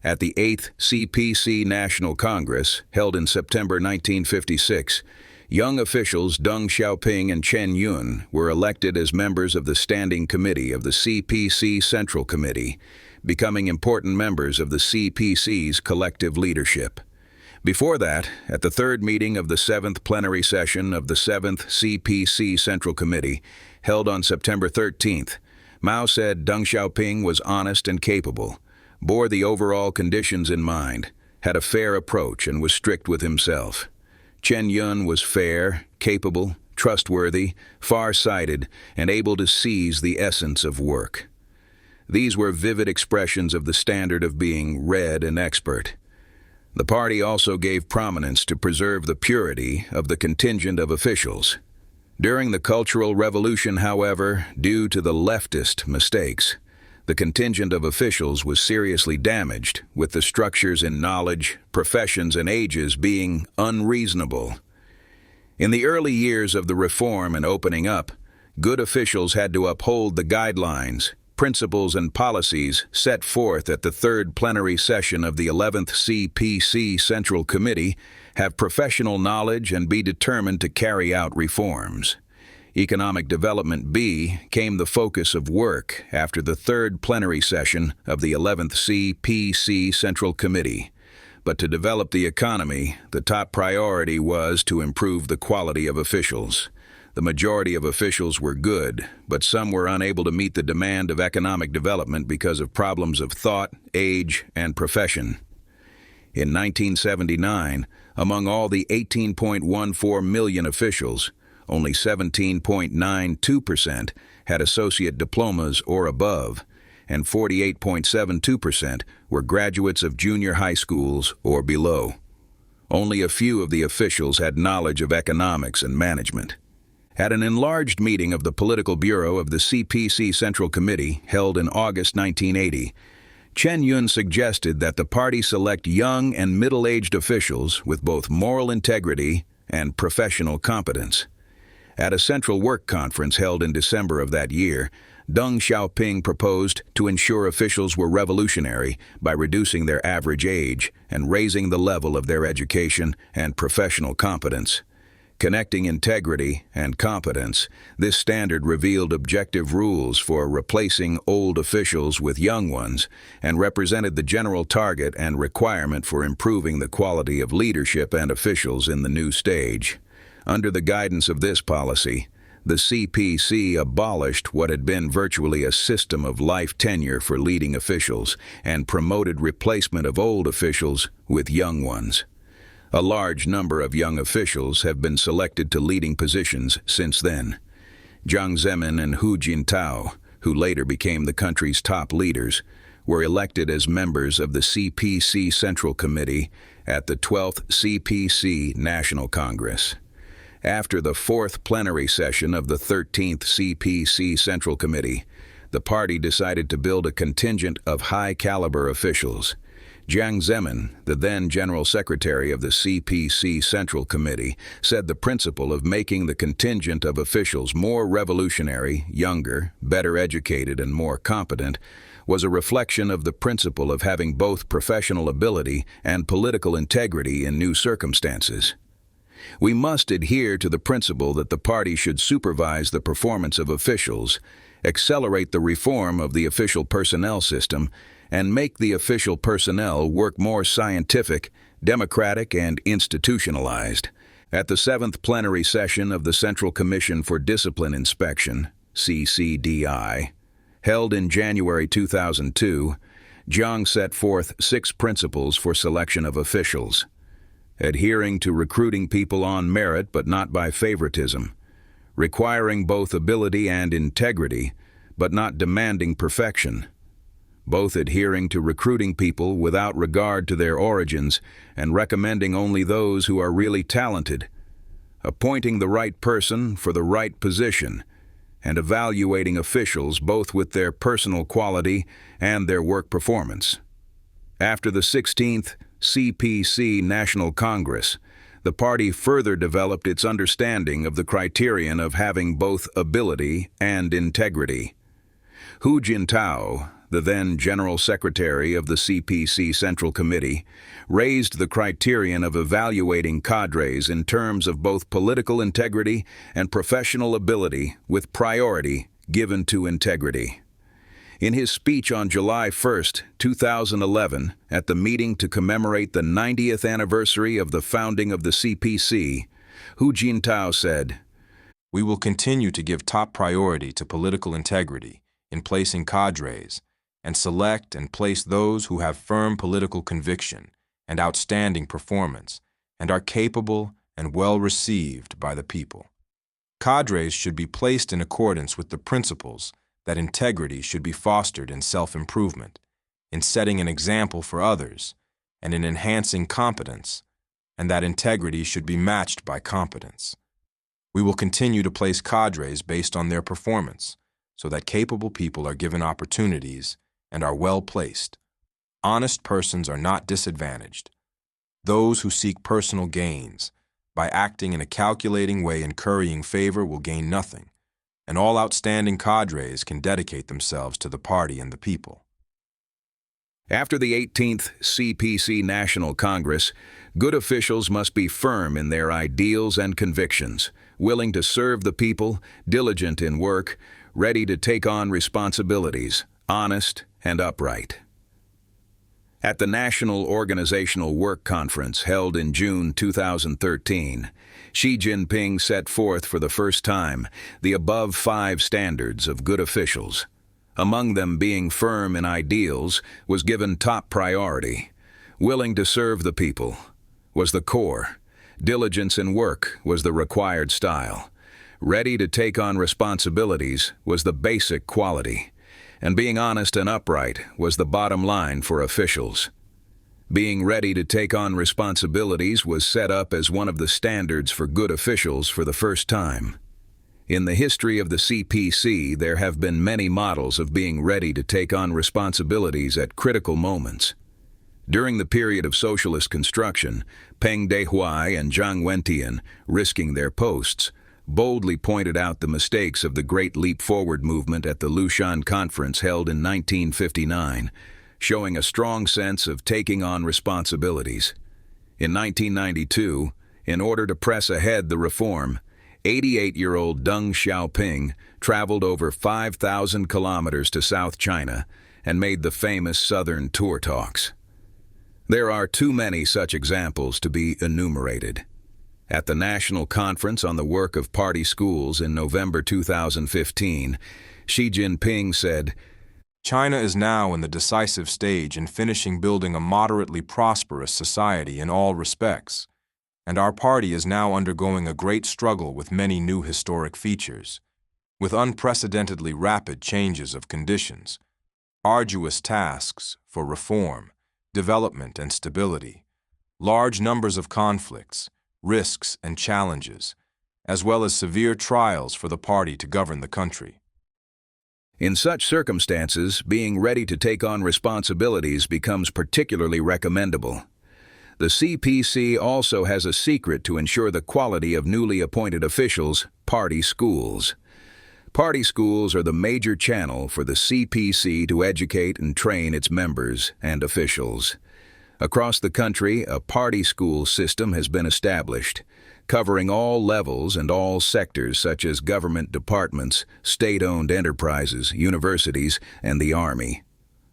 At the 8th CPC National Congress, held in September 1956, young officials Deng Xiaoping and Chen Yun were elected as members of the Standing Committee of the CPC Central Committee, becoming important members of the CPC's collective leadership. Before that, at the third meeting of the 7th plenary session of the 7th CPC Central Committee, held on September 13th, Mao said Deng Xiaoping was honest and capable, bore the overall conditions in mind, had a fair approach, and was strict with himself. Chen Yun was fair, capable, trustworthy, far-sighted, and able to seize the essence of work. These were vivid expressions of the standard of being read and expert. The party also gave prominence to preserve the purity of the contingent of officials. During the Cultural Revolution, however, due to the leftist mistakes, the contingent of officials was seriously damaged, with the structures in knowledge, professions, and ages being unreasonable. In the early years of the reform and opening up, good officials had to uphold the guidelines, principles and policies set forth at the third plenary session of the 11th CPC Central Committee have professional knowledge and be determined to carry out reforms. Economic Development B came the focus of work after the third plenary session of the 11th CPC Central Committee. But to develop the economy, the top priority was to improve the quality of officials. The majority of officials were good, but some were unable to meet the demand of economic development because of problems of thought, age, and profession. In 1979, among all the 18.14 million officials, only 17.92% had associate diplomas or above, and 48.72% were graduates of junior high schools or below. Only a few of the officials had knowledge of economics and management. At an enlarged meeting of the Political Bureau of the CPC Central Committee held in August 1980, Chen Yun suggested that the party select young and middle-aged officials with both moral integrity and professional competence. At a Central Work Conference held in December of that year, Deng Xiaoping proposed to ensure officials were revolutionary by reducing their average age and raising the level of their education and professional competence. Connecting integrity and competence, this standard revealed objective rules for replacing old officials with young ones and represented the general target and requirement for improving the quality of leadership and officials in the new stage. Under the guidance of this policy, the CPC abolished what had been virtually a system of life tenure for leading officials and promoted replacement of old officials with young ones. A large number of young officials have been selected to leading positions since then. Jiang Zemin and Hu Jintao, who later became the country's top leaders, were elected as members of the CPC Central Committee at the 12th CPC National Congress. After the fourth plenary session of the 13th CPC Central Committee, the party decided to build a contingent of high-caliber officials. Jiang Zemin, the then General Secretary of the CPC Central Committee, said the principle of making the contingent of officials more revolutionary, younger, better educated, and more competent was a reflection of the principle of having both professional ability and political integrity in new circumstances. We must adhere to the principle that the party should supervise the performance of officials, accelerate the reform of the official personnel system, and make the official personnel work more scientific, democratic, and institutionalized. At the 7th plenary session of the Central Commission for Discipline Inspection, CCDI, held in January 2002, Jiang set forth 6 principles for selection of officials. Adhering to recruiting people on merit but not by favoritism, requiring both ability and integrity but not demanding perfection, both adhering to recruiting people without regard to their origins and recommending only those who are really talented, appointing the right person for the right position, and evaluating officials both with their personal quality and their work performance. After the 16th CPC National Congress, the party further developed its understanding of the criterion of having both ability and integrity. Hu Jintao, the then General Secretary of the CPC Central Committee, raised the criterion of evaluating cadres in terms of both political integrity and professional ability with priority given to integrity. In his speech on July 1, 2011, at the meeting to commemorate the 90th anniversary of the founding of the CPC, Hu Jintao said, "We will continue to give top priority to political integrity in placing cadres and select and place those who have firm political conviction and outstanding performance and are capable and well received by the people. Cadres should be placed in accordance with the principles that integrity should be fostered in self-improvement, in setting an example for others, and in enhancing competence, and that integrity should be matched by competence. We will continue to place cadres based on their performance, so that capable people are given opportunities and are well placed. Honest persons are not disadvantaged. Those who seek personal gains, by acting in a calculating way and currying favor, will gain nothing, and all outstanding cadres can dedicate themselves to the party and the people. After the 18th CPC National Congress, good officials must be firm in their ideals and convictions, willing to serve the people, diligent in work, ready to take on responsibilities, honest and upright. At the National Organizational Work Conference held in June 2013, Xi Jinping set forth for the first time the above 5 standards of good officials. Among them, being firm in ideals was given top priority. Willing to serve the people was the core. Diligence in work was the required style. Ready to take on responsibilities was the basic quality. And being honest and upright was the bottom line for officials. Being ready to take on responsibilities was set up as one of the standards for good officials for the first time. In the history of the CPC, there have been many models of being ready to take on responsibilities at critical moments. During the period of socialist construction, Peng Dehuai and Zhang Wentian, risking their posts, boldly pointed out the mistakes of the Great Leap Forward movement at the Lushan Conference held in 1959, showing a strong sense of taking on responsibilities. In 1992, in order to press ahead the reform, 88-year-old Deng Xiaoping traveled over 5,000 kilometers to South China and made the famous Southern Tour talks. There are too many such examples to be enumerated. At the National Conference on the Work of Party Schools in November 2015, Xi Jinping said, "China is now in the decisive stage in finishing building a moderately prosperous society in all respects, and our party is now undergoing a great struggle with many new historic features, with unprecedentedly rapid changes of conditions, arduous tasks for reform, development and stability, large numbers of conflicts, risks and challenges, as well as severe trials for the party to govern the country." In such circumstances, being ready to take on responsibilities becomes particularly recommendable. The CPC also has a secret to ensure the quality of newly appointed officials: party schools. Party schools are the major channel for the CPC to educate and train its members and officials. Across the country, a party school system has been established, covering all levels and all sectors such as government departments, state-owned enterprises, universities, and the Army.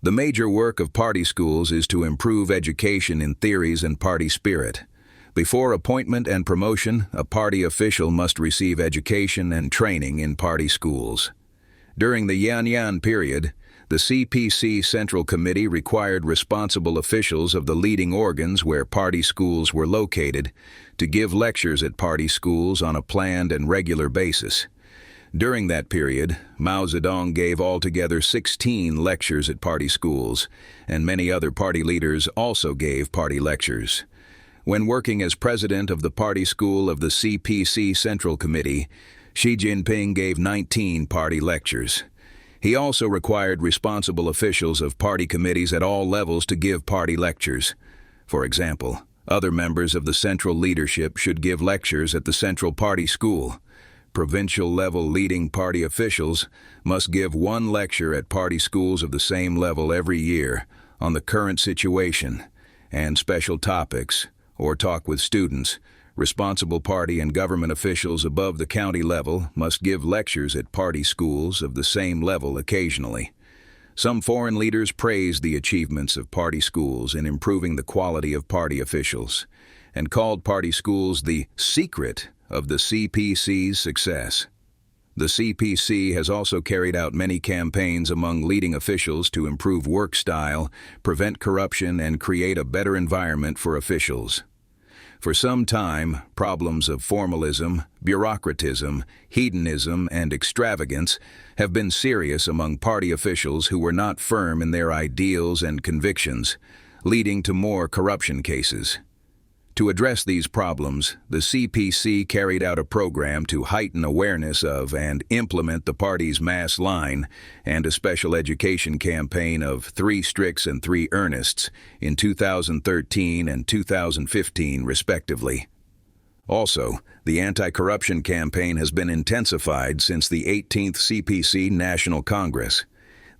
The major work of party schools is to improve education in theories and party spirit. Before appointment and promotion, a party official must receive education and training in party schools. During the Yanyan period, the CPC Central Committee required responsible officials of the leading organs where party schools were located to give lectures at party schools on a planned and regular basis. During that period, Mao Zedong gave altogether 16 lectures at party schools, and many other party leaders also gave party lectures. When working as president of the party school of the CPC Central Committee, Xi Jinping gave 19 party lectures. He also required responsible officials of party committees at all levels to give party lectures. For example, other members of the central leadership should give lectures at the Central Party School. Provincial-level leading party officials must give one lecture at party schools of the same level every year on the current situation and special topics, or talk with students. Responsible party and government officials above the county level must give lectures at party schools of the same level occasionally. Some foreign leaders praised the achievements of party schools in improving the quality of party officials and called party schools the secret of the CPC's success. The CPC has also carried out many campaigns among leading officials to improve work style, prevent corruption, and create a better environment for officials. For some time, problems of formalism, bureaucratism, hedonism, and extravagance have been serious among party officials who were not firm in their ideals and convictions, leading to more corruption cases. To address these problems, the CPC carried out a program to heighten awareness of and implement the party's mass line and a special education campaign of 3 Stricts and 3 Earnests in 2013 and 2015, respectively. Also, the anti-corruption campaign has been intensified since the 18th CPC National Congress.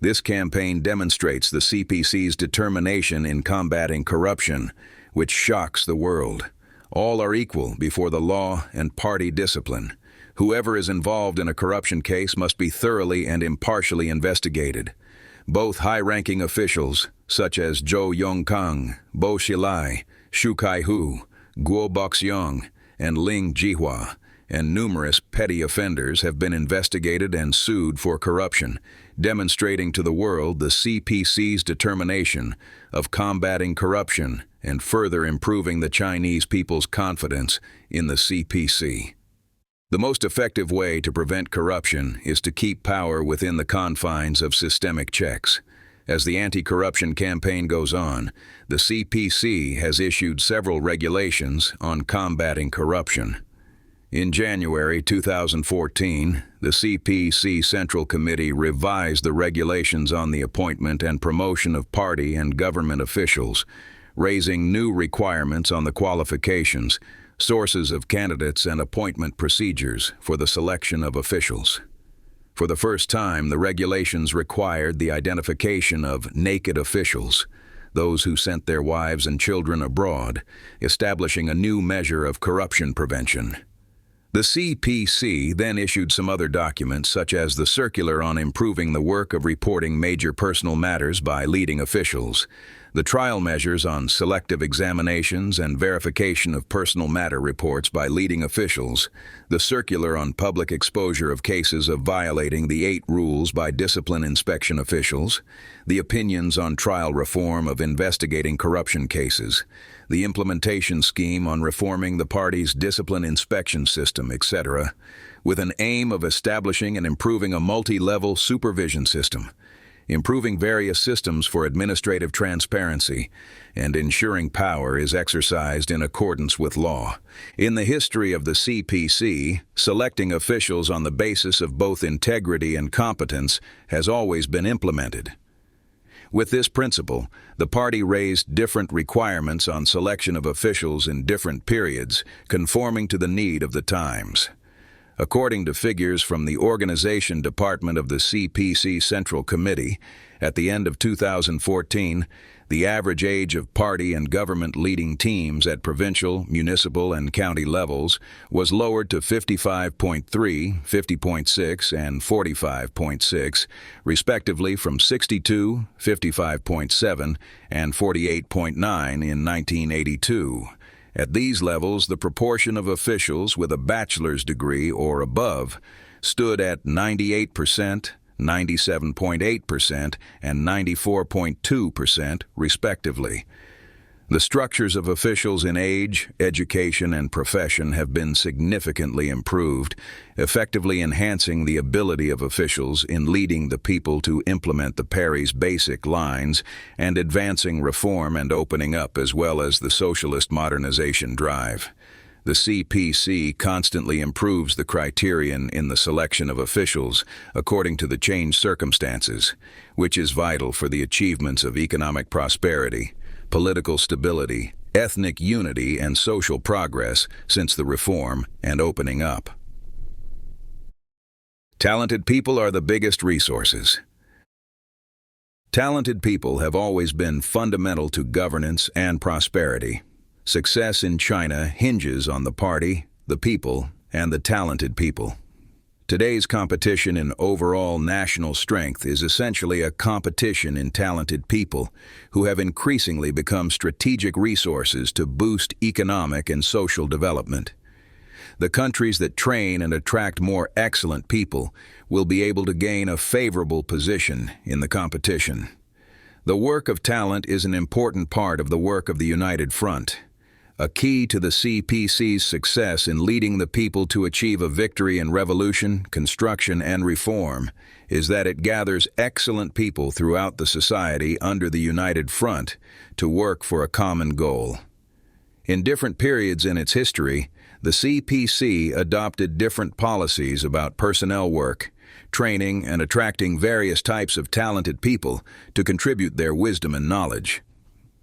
This campaign demonstrates the CPC's determination in combating corruption, which shocks the world. All are equal before the law and party discipline. Whoever is involved in a corruption case must be thoroughly and impartially investigated. Both high-ranking officials, such as Zhou Yongkang, Bo Xilai, Xu Kaihu, Guo Boxiong, and Ling Jihua, and numerous petty offenders have been investigated and sued for corruption, demonstrating to the world the CPC's determination of combating corruption and further improving the Chinese people's confidence in the CPC. The most effective way to prevent corruption is to keep power within the confines of systemic checks. As the anti-corruption campaign goes on, the CPC has issued several regulations on combating corruption. In January 2014, the CPC Central Committee revised the regulations on the appointment and promotion of party and government officials, raising new requirements on the qualifications, sources of candidates, and appointment procedures for the selection of officials. For the first time, the regulations required the identification of naked officials, those who sent their wives and children abroad, establishing a new measure of corruption prevention. The CPC then issued some other documents, such as the Circular on Improving the Work of Reporting Major Personal Matters by Leading Officials, the Trial Measures on Selective Examinations and Verification of Personal Matter Reports by Leading Officials, the Circular on Public Exposure of Cases of Violating the 8 Rules by Discipline Inspection Officials, the Opinions on Trial Reform of Investigating Corruption Cases, the Implementation Scheme on Reforming the Party's Discipline Inspection System, etc., with an aim of establishing and improving a multi-level supervision system, improving various systems for administrative transparency, and ensuring power is exercised in accordance with law. In the history of the CPC, selecting officials on the basis of both integrity and competence has always been implemented. With this principle, the party raised different requirements on selection of officials in different periods, conforming to the need of the times. According to figures from the Organization Department of the CPC Central Committee, at the end of 2014, the average age of party and government leading teams at provincial, municipal, and county levels was lowered to 55.3, 50.6, and 45.6, respectively, from 62, 55.7, and 48.9 in 1982. At these levels, the proportion of officials with a bachelor's degree or above stood at 98%, 97.8%, and 94.2%, respectively. The structures of officials in age, education, and profession have been significantly improved, effectively enhancing the ability of officials in leading the people to implement the Party's basic lines and advancing reform and opening up, as well as the socialist modernization drive. The CPC constantly improves the criterion in the selection of officials according to the changed circumstances, which is vital for the achievements of economic prosperity, political stability, ethnic unity, and social progress since the reform and opening up. Talented people are the biggest resources. Talented people have always been fundamental to governance and prosperity. Success in China hinges on the party, the people, and the talented people. Today's competition in overall national strength is essentially a competition in talented people who have increasingly become strategic resources to boost economic and social development. The countries that train and attract more excellent people will be able to gain a favorable position in the competition. The work of talent is an important part of the work of the United Front. A key to the CPC's success in leading the people to achieve a victory in revolution, construction, and reform is that it gathers excellent people throughout the society under the United Front to work for a common goal. In different periods in its history, the CPC adopted different policies about personnel work, training, and attracting various types of talented people to contribute their wisdom and knowledge.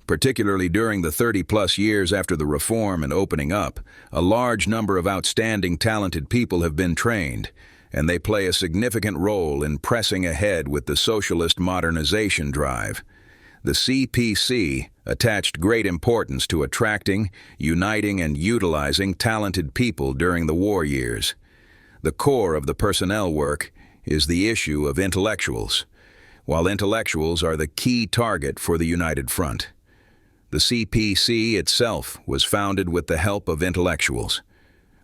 Particularly during the 30-plus years after the reform and opening up, a large number of outstanding talented people have been trained, and they play a significant role in pressing ahead with the socialist modernization drive. The CPC attached great importance to attracting, uniting, and utilizing talented people during the war years. The core of the personnel work is the issue of intellectuals, while intellectuals are the key target for the United Front. The CPC itself was founded with the help of intellectuals.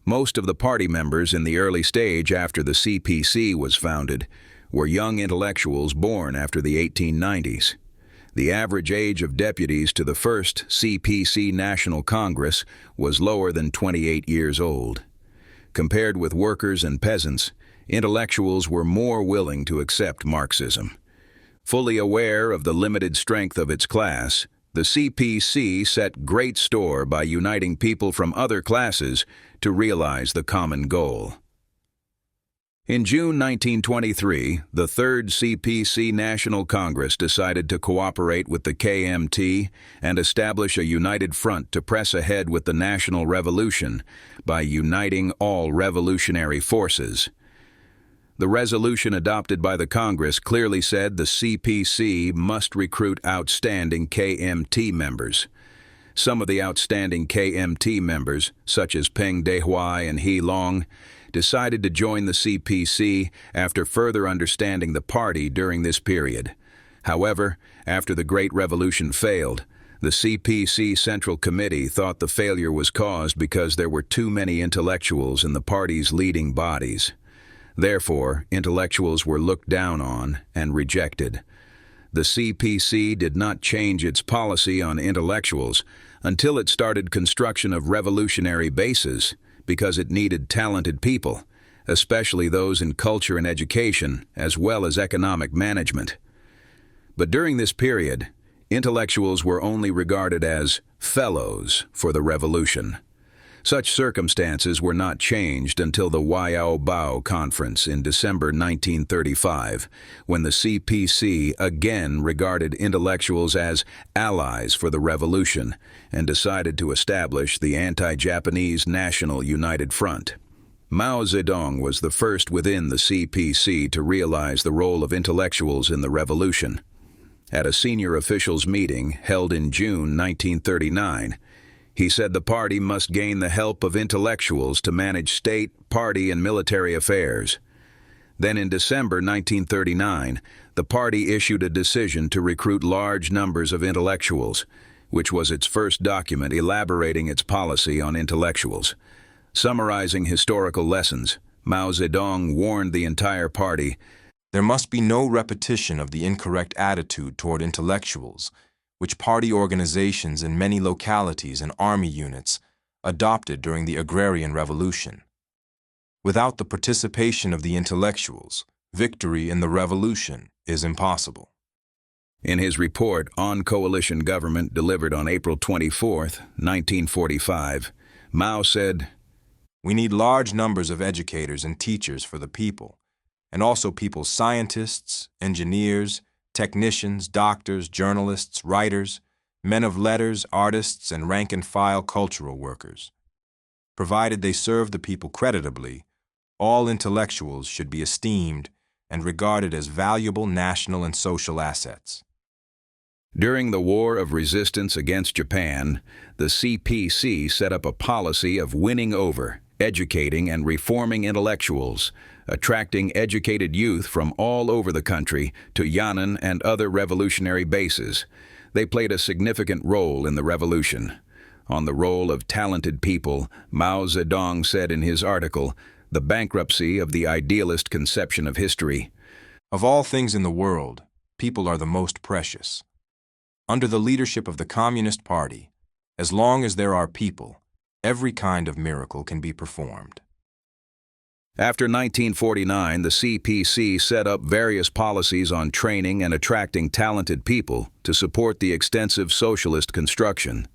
Most of the party members in the early stage after the CPC was founded were young intellectuals born after the 1890s. The average age of deputies to the first CPC National Congress was lower than 28 years old. Compared with workers and peasants, intellectuals were more willing to accept Marxism. Fully aware of the limited strength of its class, the CPC set great store by uniting people from other classes to realize the common goal. In June 1923, the Third CPC National Congress decided to cooperate with the KMT and establish a united front to press ahead with the national revolution by uniting all revolutionary forces. The resolution adopted by the Congress clearly said the CPC must recruit outstanding KMT members. Some of the outstanding KMT members, such as Peng Dehuai and He Long, decided to join the CPC after further understanding the party during this period. However, after the Great Revolution failed, the CPC Central Committee thought the failure was caused because there were too many intellectuals in the party's leading bodies. Therefore, intellectuals were looked down on and rejected. The CPC did not change its policy on intellectuals until it started construction of revolutionary bases because it needed talented people, especially those in culture and education, as well as economic management. But during this period, intellectuals were only regarded as fellows for the revolution. Such circumstances were not changed until the Bao Conference in December 1935, when the CPC again regarded intellectuals as allies for the revolution and decided to establish the anti-Japanese National United Front. Mao Zedong was the first within the CPC to realize the role of intellectuals in the revolution. At a senior officials meeting held in June 1939, he said the party must gain the help of intellectuals to manage state, party, and military affairs. Then in December 1939, the party issued a decision to recruit large numbers of intellectuals, which was its first document elaborating its policy on intellectuals. Summarizing historical lessons, Mao Zedong warned the entire party, "There must be no repetition of the incorrect attitude toward intellectuals, which party organizations in many localities and army units adopted during the Agrarian Revolution. Without the participation of the intellectuals, victory in the revolution is impossible." In his report on coalition government delivered on April 24, 1945, Mao said, "We need large numbers of educators and teachers for the people, and also people scientists, engineers, technicians, doctors, journalists, writers, men of letters, artists, and rank-and-file cultural workers. Provided they serve the people creditably, all intellectuals should be esteemed and regarded as valuable national and social assets." During the War of Resistance against Japan, the CPC set up a policy of winning over, educating, and reforming intellectuals, attracting educated youth from all over the country to Yan'an and other revolutionary bases. They played a significant role in the revolution. On the role of talented people, Mao Zedong said in his article, "The Bankruptcy of the Idealist Conception of History." "Of all things in the world, people are the most precious. Under the leadership of the Communist Party, as long as there are people, every kind of miracle can be performed." After 1949, the CPC set up various policies on training and attracting talented people to support the extensive socialist construction.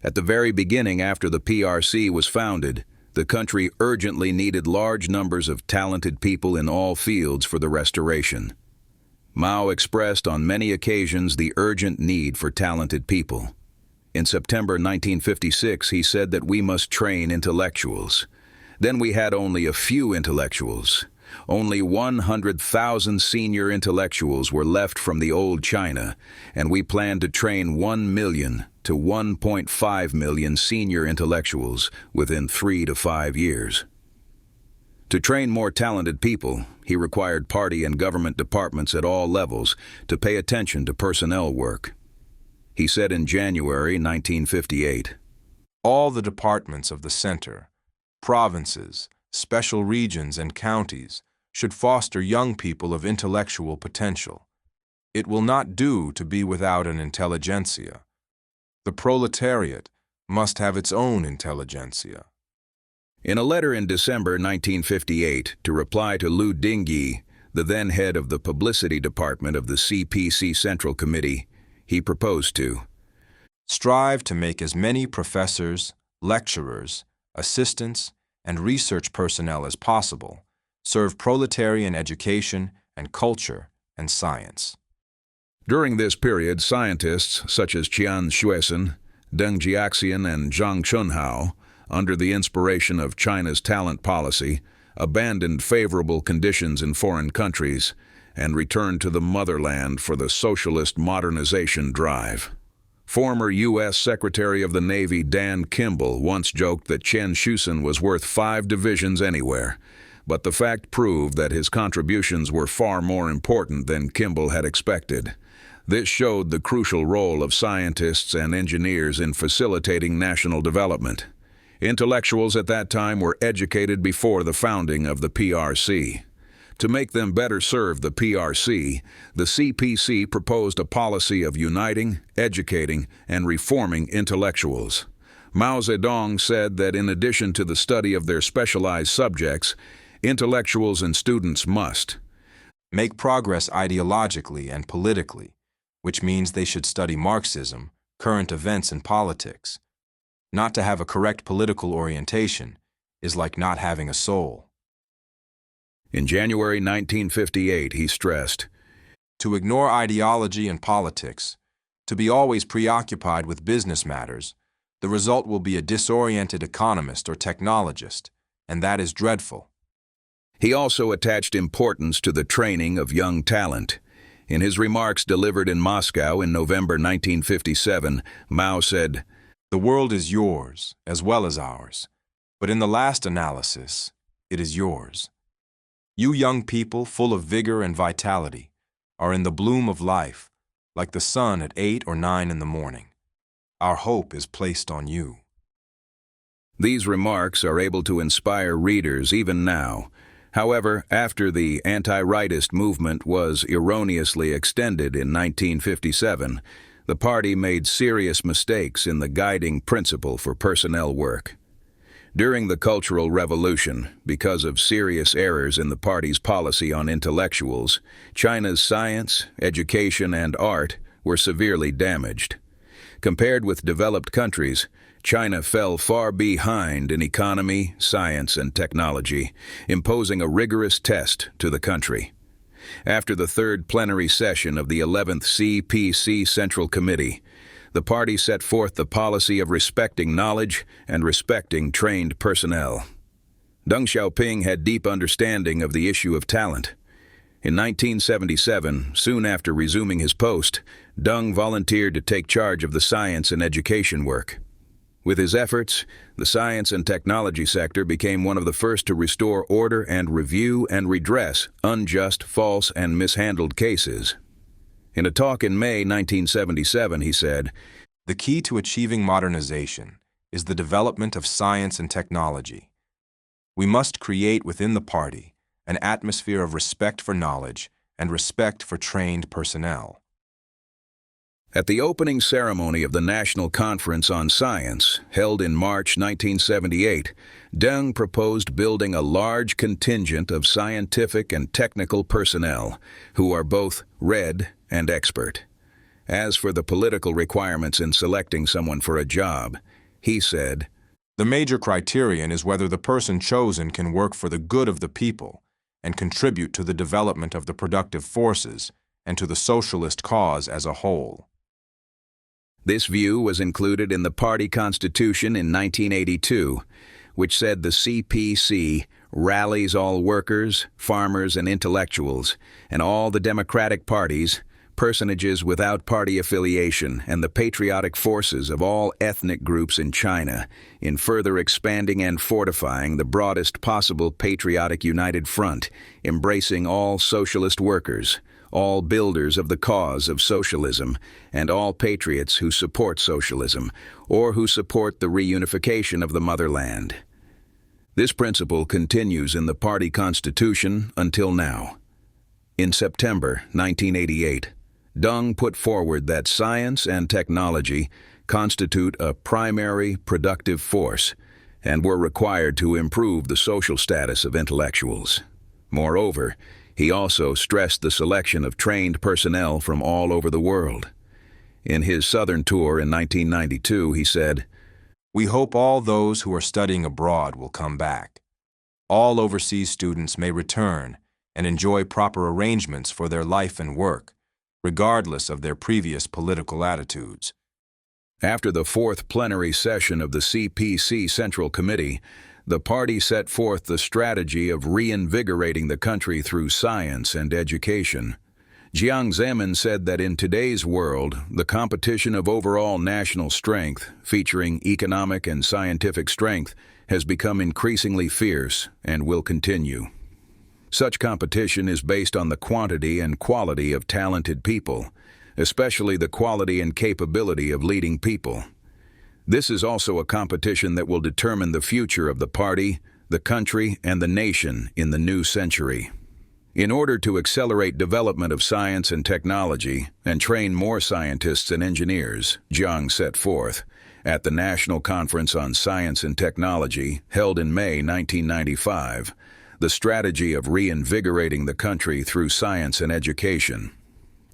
At the very beginning after the PRC was founded, the country urgently needed large numbers of talented people in all fields for the restoration. Mao expressed on many occasions the urgent need for talented people. In September 1956, he said that we must train intellectuals. Then we had only a few intellectuals. Only 100,000 senior intellectuals were left from the old China, and we planned to train 1 million to 1.5 million senior intellectuals within 3 to 5 years. To train more talented people, he required party and government departments at all levels to pay attention to personnel work. He said in January 1958, "All the departments of the center, provinces, special regions, and counties should foster young people of intellectual potential. It will not do to be without an intelligentsia. The proletariat must have its own intelligentsia." In a letter in December 1958 to reply to Liu Dingyi, the then head of the publicity department of the CPC Central Committee, he proposed to strive to make as many professors, lecturers, assistants, and research personnel as possible serve proletarian education and culture and science. During this period, scientists such as Qian Shuisen, Deng Jiaxian, and Zhang Chuntao, under the inspiration of China's talent policy, abandoned favorable conditions in foreign countries and returned to the motherland for the socialist modernization drive. Former U.S. Secretary of the Navy Dan Kimball once joked that Qian Shuisen was worth 5 divisions anywhere, but the fact proved that his contributions were far more important than Kimball had expected. This showed the crucial role of scientists and engineers in facilitating national development. Intellectuals at that time were educated before the founding of the PRC. To make them better serve the PRC, the CPC proposed a policy of uniting, educating, and reforming intellectuals. Mao Zedong said that in addition to the study of their specialized subjects, intellectuals and students must make progress ideologically and politically, which means they should study Marxism, current events, and politics. Not to have a correct political orientation is like not having a soul. In January 1958, he stressed, to ignore ideology and politics, to be always preoccupied with business matters, the result will be a disoriented economist or technologist, and that is dreadful. He also attached importance to the training of young talent. In his remarks delivered in Moscow in November 1957, Mao said, "The world is yours as well as ours, but in the last analysis, it is yours. You young people, full of vigor and vitality, are in the bloom of life, like the sun at 8 or 9 in the morning. Our hope is placed on you." These remarks are able to inspire readers even now. However, after the anti-rightist movement was erroneously extended in 1957, the party made serious mistakes in the guiding principle for personnel work. During the Cultural Revolution, because of serious errors in the party's policy on intellectuals, China's science, education, and art were severely damaged. Compared with developed countries, China fell far behind in economy, science, and technology, imposing a rigorous test to the country. After the third plenary session of the 11th CPC Central Committee, the party set forth the policy of respecting knowledge and respecting trained personnel. Deng Xiaoping had deep understanding of the issue of talent. In 1977, soon after resuming his post, Deng volunteered to take charge of the science and education work. With his efforts, the science and technology sector became one of the first to restore order and review and redress unjust, false, and mishandled cases. In a talk in May 1977, he said, "The key to achieving modernization is the development of science and technology. We must create within the party an atmosphere of respect for knowledge and respect for trained personnel." At the opening ceremony of the National Conference on Science, held in March 1978, Deng proposed building a large contingent of scientific and technical personnel who are both read and expert. As for the political requirements in selecting someone for a job, he said, "The major criterion is whether the person chosen can work for the good of the people and contribute to the development of the productive forces and to the socialist cause as a whole. This view was included in the party constitution in 1982, which said the CPC rallies all workers, farmers, and intellectuals, and all the democratic parties, personages without party affiliation, and the patriotic forces of all ethnic groups in China in further expanding and fortifying the broadest possible patriotic united front, embracing all socialist workers, all builders of the cause of socialism, and all patriots who support socialism, or who support the reunification of the motherland. This principle continues in the party constitution until now. In September 1988, Deng put forward that science and technology constitute a primary productive force and were required to improve the social status of intellectuals. Moreover, he also stressed the selection of trained personnel from all over the world. In his southern tour in 1992, he said, "We hope all those who are studying abroad will come back. All overseas students may return and enjoy proper arrangements for their life and work, regardless of their previous political attitudes." After the fourth plenary session of the CPC Central Committee, the party set forth the strategy of reinvigorating the country through science and education. Jiang Zemin said that in today's world, the competition of overall national strength, featuring economic and scientific strength, has become increasingly fierce and will continue. Such competition is based on the quantity and quality of talented people, especially the quality and capability of leading people. This is also a competition that will determine the future of the party, the country, and the nation in the new century. In order to accelerate development of science and technology and train more scientists and engineers, Jiang set forth, at the National Conference on Science and Technology held in May 1995, the strategy of reinvigorating the country through science and education.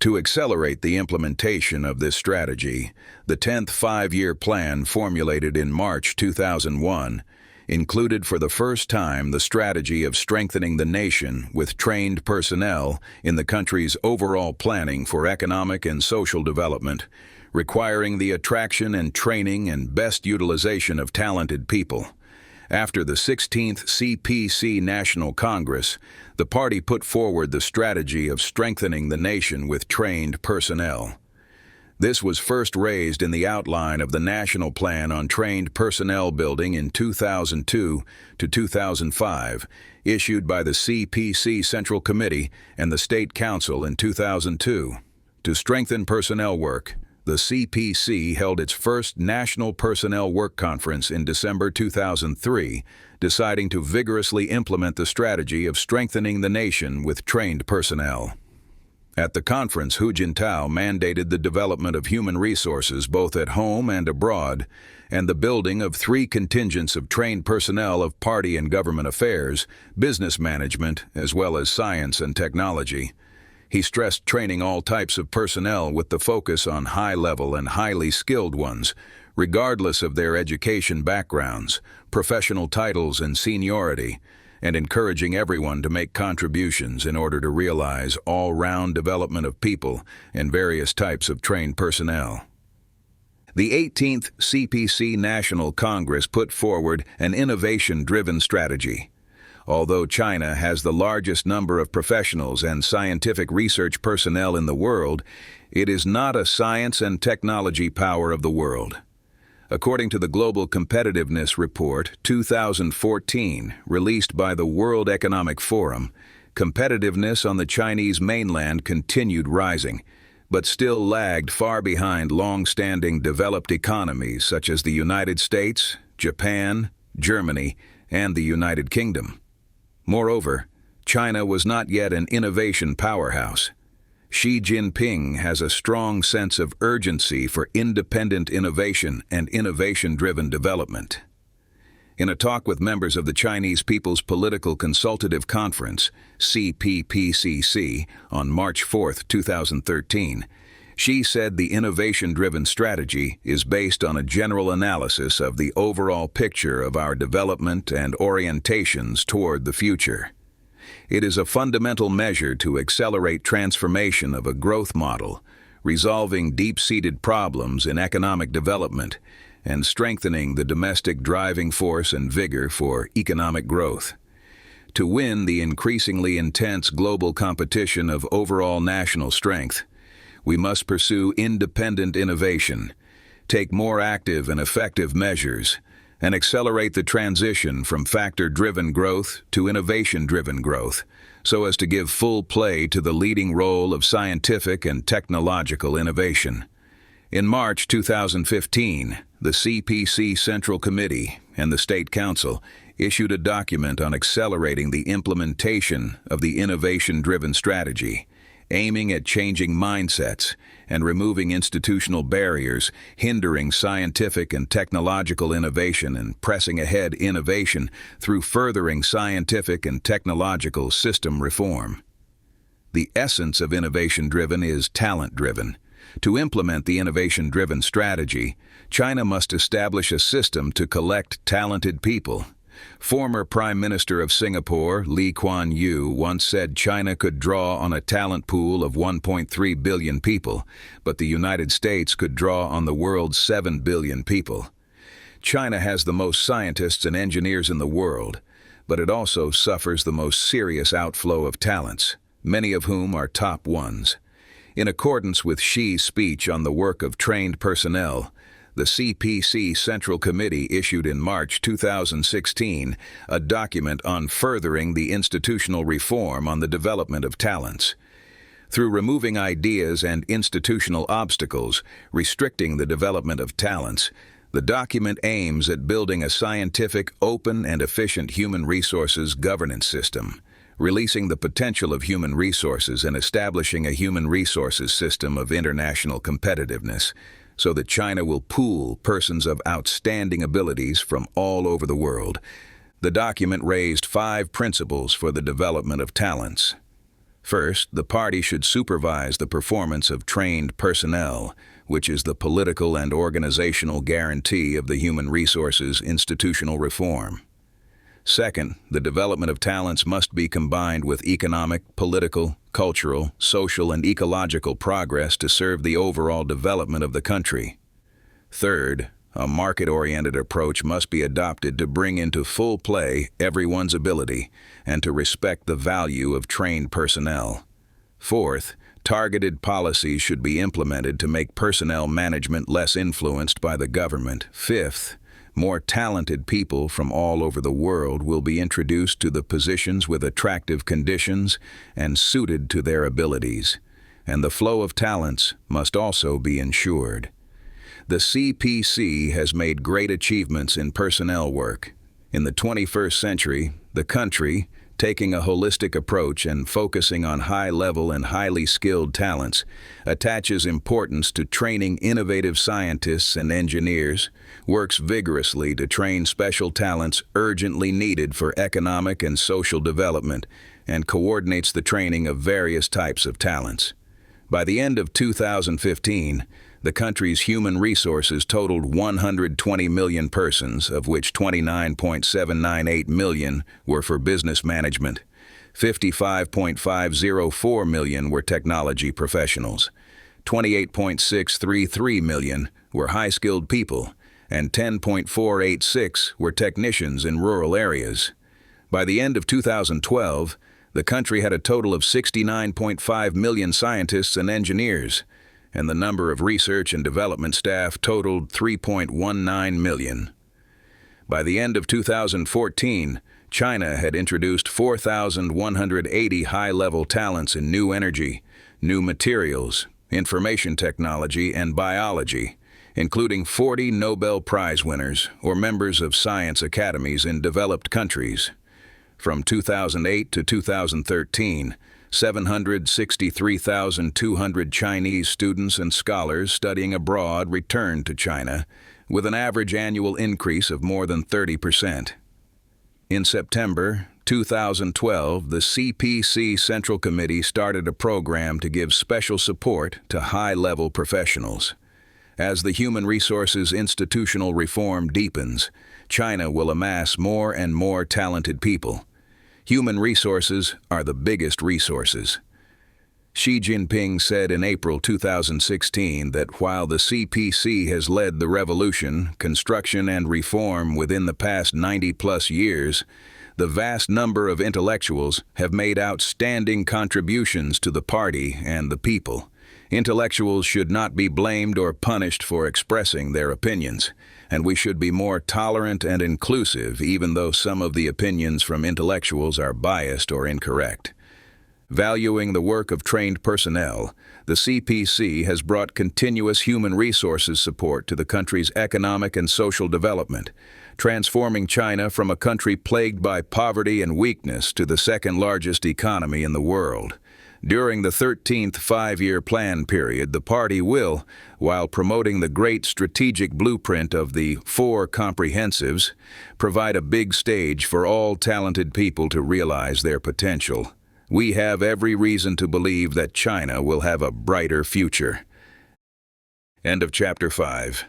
To accelerate the implementation of this strategy, the 10th five-year plan formulated in March 2001 included for the first time the strategy of strengthening the nation with trained personnel in the country's overall planning for economic and social development, requiring the attraction and training and best utilization of talented people. After the 16th CPC National Congress, the party put forward the strategy of strengthening the nation with trained personnel. This was first raised in the outline of the National Plan on Trained Personnel Building in 2002 to 2005, issued by the CPC Central Committee and the State Council in 2002. To strengthen personnel work, the CPC held its first National Personnel Work Conference in December 2003, deciding to vigorously implement the strategy of strengthening the nation with trained personnel. At the conference, Chuntao mandated the development of human resources both at home and abroad, and the building of 3 contingents of trained personnel of party and government affairs, business management, as well as science and technology. He stressed training all types of personnel with the focus on high-level and highly skilled ones, regardless of their education backgrounds, professional titles, and seniority, and encouraging everyone to make contributions in order to realize all-round development of people and various types of trained personnel. The 18th CPC National Congress put forward an innovation-driven strategy. Although China has the largest number of professionals and scientific research personnel in the world, it is not a science and technology power of the world. According to the Global Competitiveness Report 2014, released by the World Economic Forum, competitiveness on the Chinese mainland continued rising, but still lagged far behind long-standing developed economies such as the United States, Japan, Germany, and the United Kingdom. Moreover, China was not yet an innovation powerhouse. Xi Jinping has a strong sense of urgency for independent innovation and innovation-driven development. In a talk with members of the Chinese People's Political Consultative Conference, CPPCC, on March 4, 2013, Xi said the innovation-driven strategy is based on a general analysis of the overall picture of our development and orientations toward the future. It is a fundamental measure to accelerate transformation of a growth model, resolving deep-seated problems in economic development, and strengthening the domestic driving force and vigor for economic growth. To win the increasingly intense global competition of overall national strength, we must pursue independent innovation, take more active and effective measures, and accelerate the transition from factor-driven growth to innovation-driven growth, so as to give full play to the leading role of scientific and technological innovation. In March 2015, the CPC Central Committee and the State Council issued a document on accelerating the implementation of the innovation-driven strategy, aiming at changing mindsets and removing institutional barriers hindering scientific and technological innovation and pressing ahead innovation through furthering scientific and technological system reform. The essence of innovation-driven is talent-driven. To implement the innovation-driven strategy, China must establish a system to collect talented people. Former Prime Minister of Singapore, Lee Kuan Yew, once said China could draw on a talent pool of 1.3 billion people, but the United States could draw on the world's 7 billion people. China has the most scientists and engineers in the world, but it also suffers the most serious outflow of talents, many of whom are top ones. In accordance with Xi's speech on the work of trained personnel, the CPC Central Committee issued in March 2016 a document on furthering the institutional reform on the development of talents. Through removing ideas and institutional obstacles restricting the development of talents, the document aims at building a scientific, open, and efficient human resources governance system, releasing the potential of human resources and establishing a human resources system of international competitiveness, so that China will pool persons of outstanding abilities from all over the world. The document raised 5 principles for the development of talents. First, the party should supervise the performance of trained personnel, which is the political and organizational guarantee of the human resources institutional reform. Second, the development of talents must be combined with economic, political, cultural, social, and ecological progress to serve the overall development of the country. Third, a market-oriented approach must be adopted to bring into full play everyone's ability and to respect the value of trained personnel. Fourth, targeted policies should be implemented to make personnel management less influenced by the government. Fifth, more talented people from all over the world will be introduced to the positions with attractive conditions and suited to their abilities, and the flow of talents must also be ensured. The CPC has made great achievements in personnel work. In the 21st century, the country, taking a holistic approach and focusing on high-level and highly skilled talents, attaches importance to training innovative scientists and engineers, works vigorously to train special talents urgently needed for economic and social development, and coordinates the training of various types of talents. By the end of 2015, the country's human resources totaled 120 million persons, of which 29.798 million were for business management, 55.504 million were technology professionals, 28.633 million were high-skilled people, and 10.486 were technicians in rural areas. By the end of 2012, the country had a total of 69.5 million scientists and engineers, and the number of research and development staff totaled 3.19 million. By the end of 2014, China had introduced 4,180 high-level talents in new energy, new materials, information technology, and biology, including 40 Nobel Prize winners or members of science academies in developed countries. From 2008 to 2013, 763,200 Chinese students and scholars studying abroad returned to China, with an average annual increase of more than 30%. In September 2012, the CPC Central Committee started a program to give special support to high-level professionals. As the human resources institutional reform deepens, China will amass more and more talented people. Human resources are the biggest resources. Xi Jinping said in April 2016 that while the CPC has led the revolution, construction, and reform within the past 90-plus years, the vast number of intellectuals have made outstanding contributions to the party and the people. Intellectuals should not be blamed or punished for expressing their opinions, and we should be more tolerant and inclusive even though some of the opinions from intellectuals are biased or incorrect. Valuing the work of trained personnel, the CPC has brought continuous human resources support to the country's economic and social development, transforming China from a country plagued by poverty and weakness to the second-largest economy in the world. During the 13th five-year plan period, the party will, while promoting the great strategic blueprint of the four comprehensives, provide a big stage for all talented people to realize their potential. We have every reason to believe that China will have a brighter future. End of Chapter 5.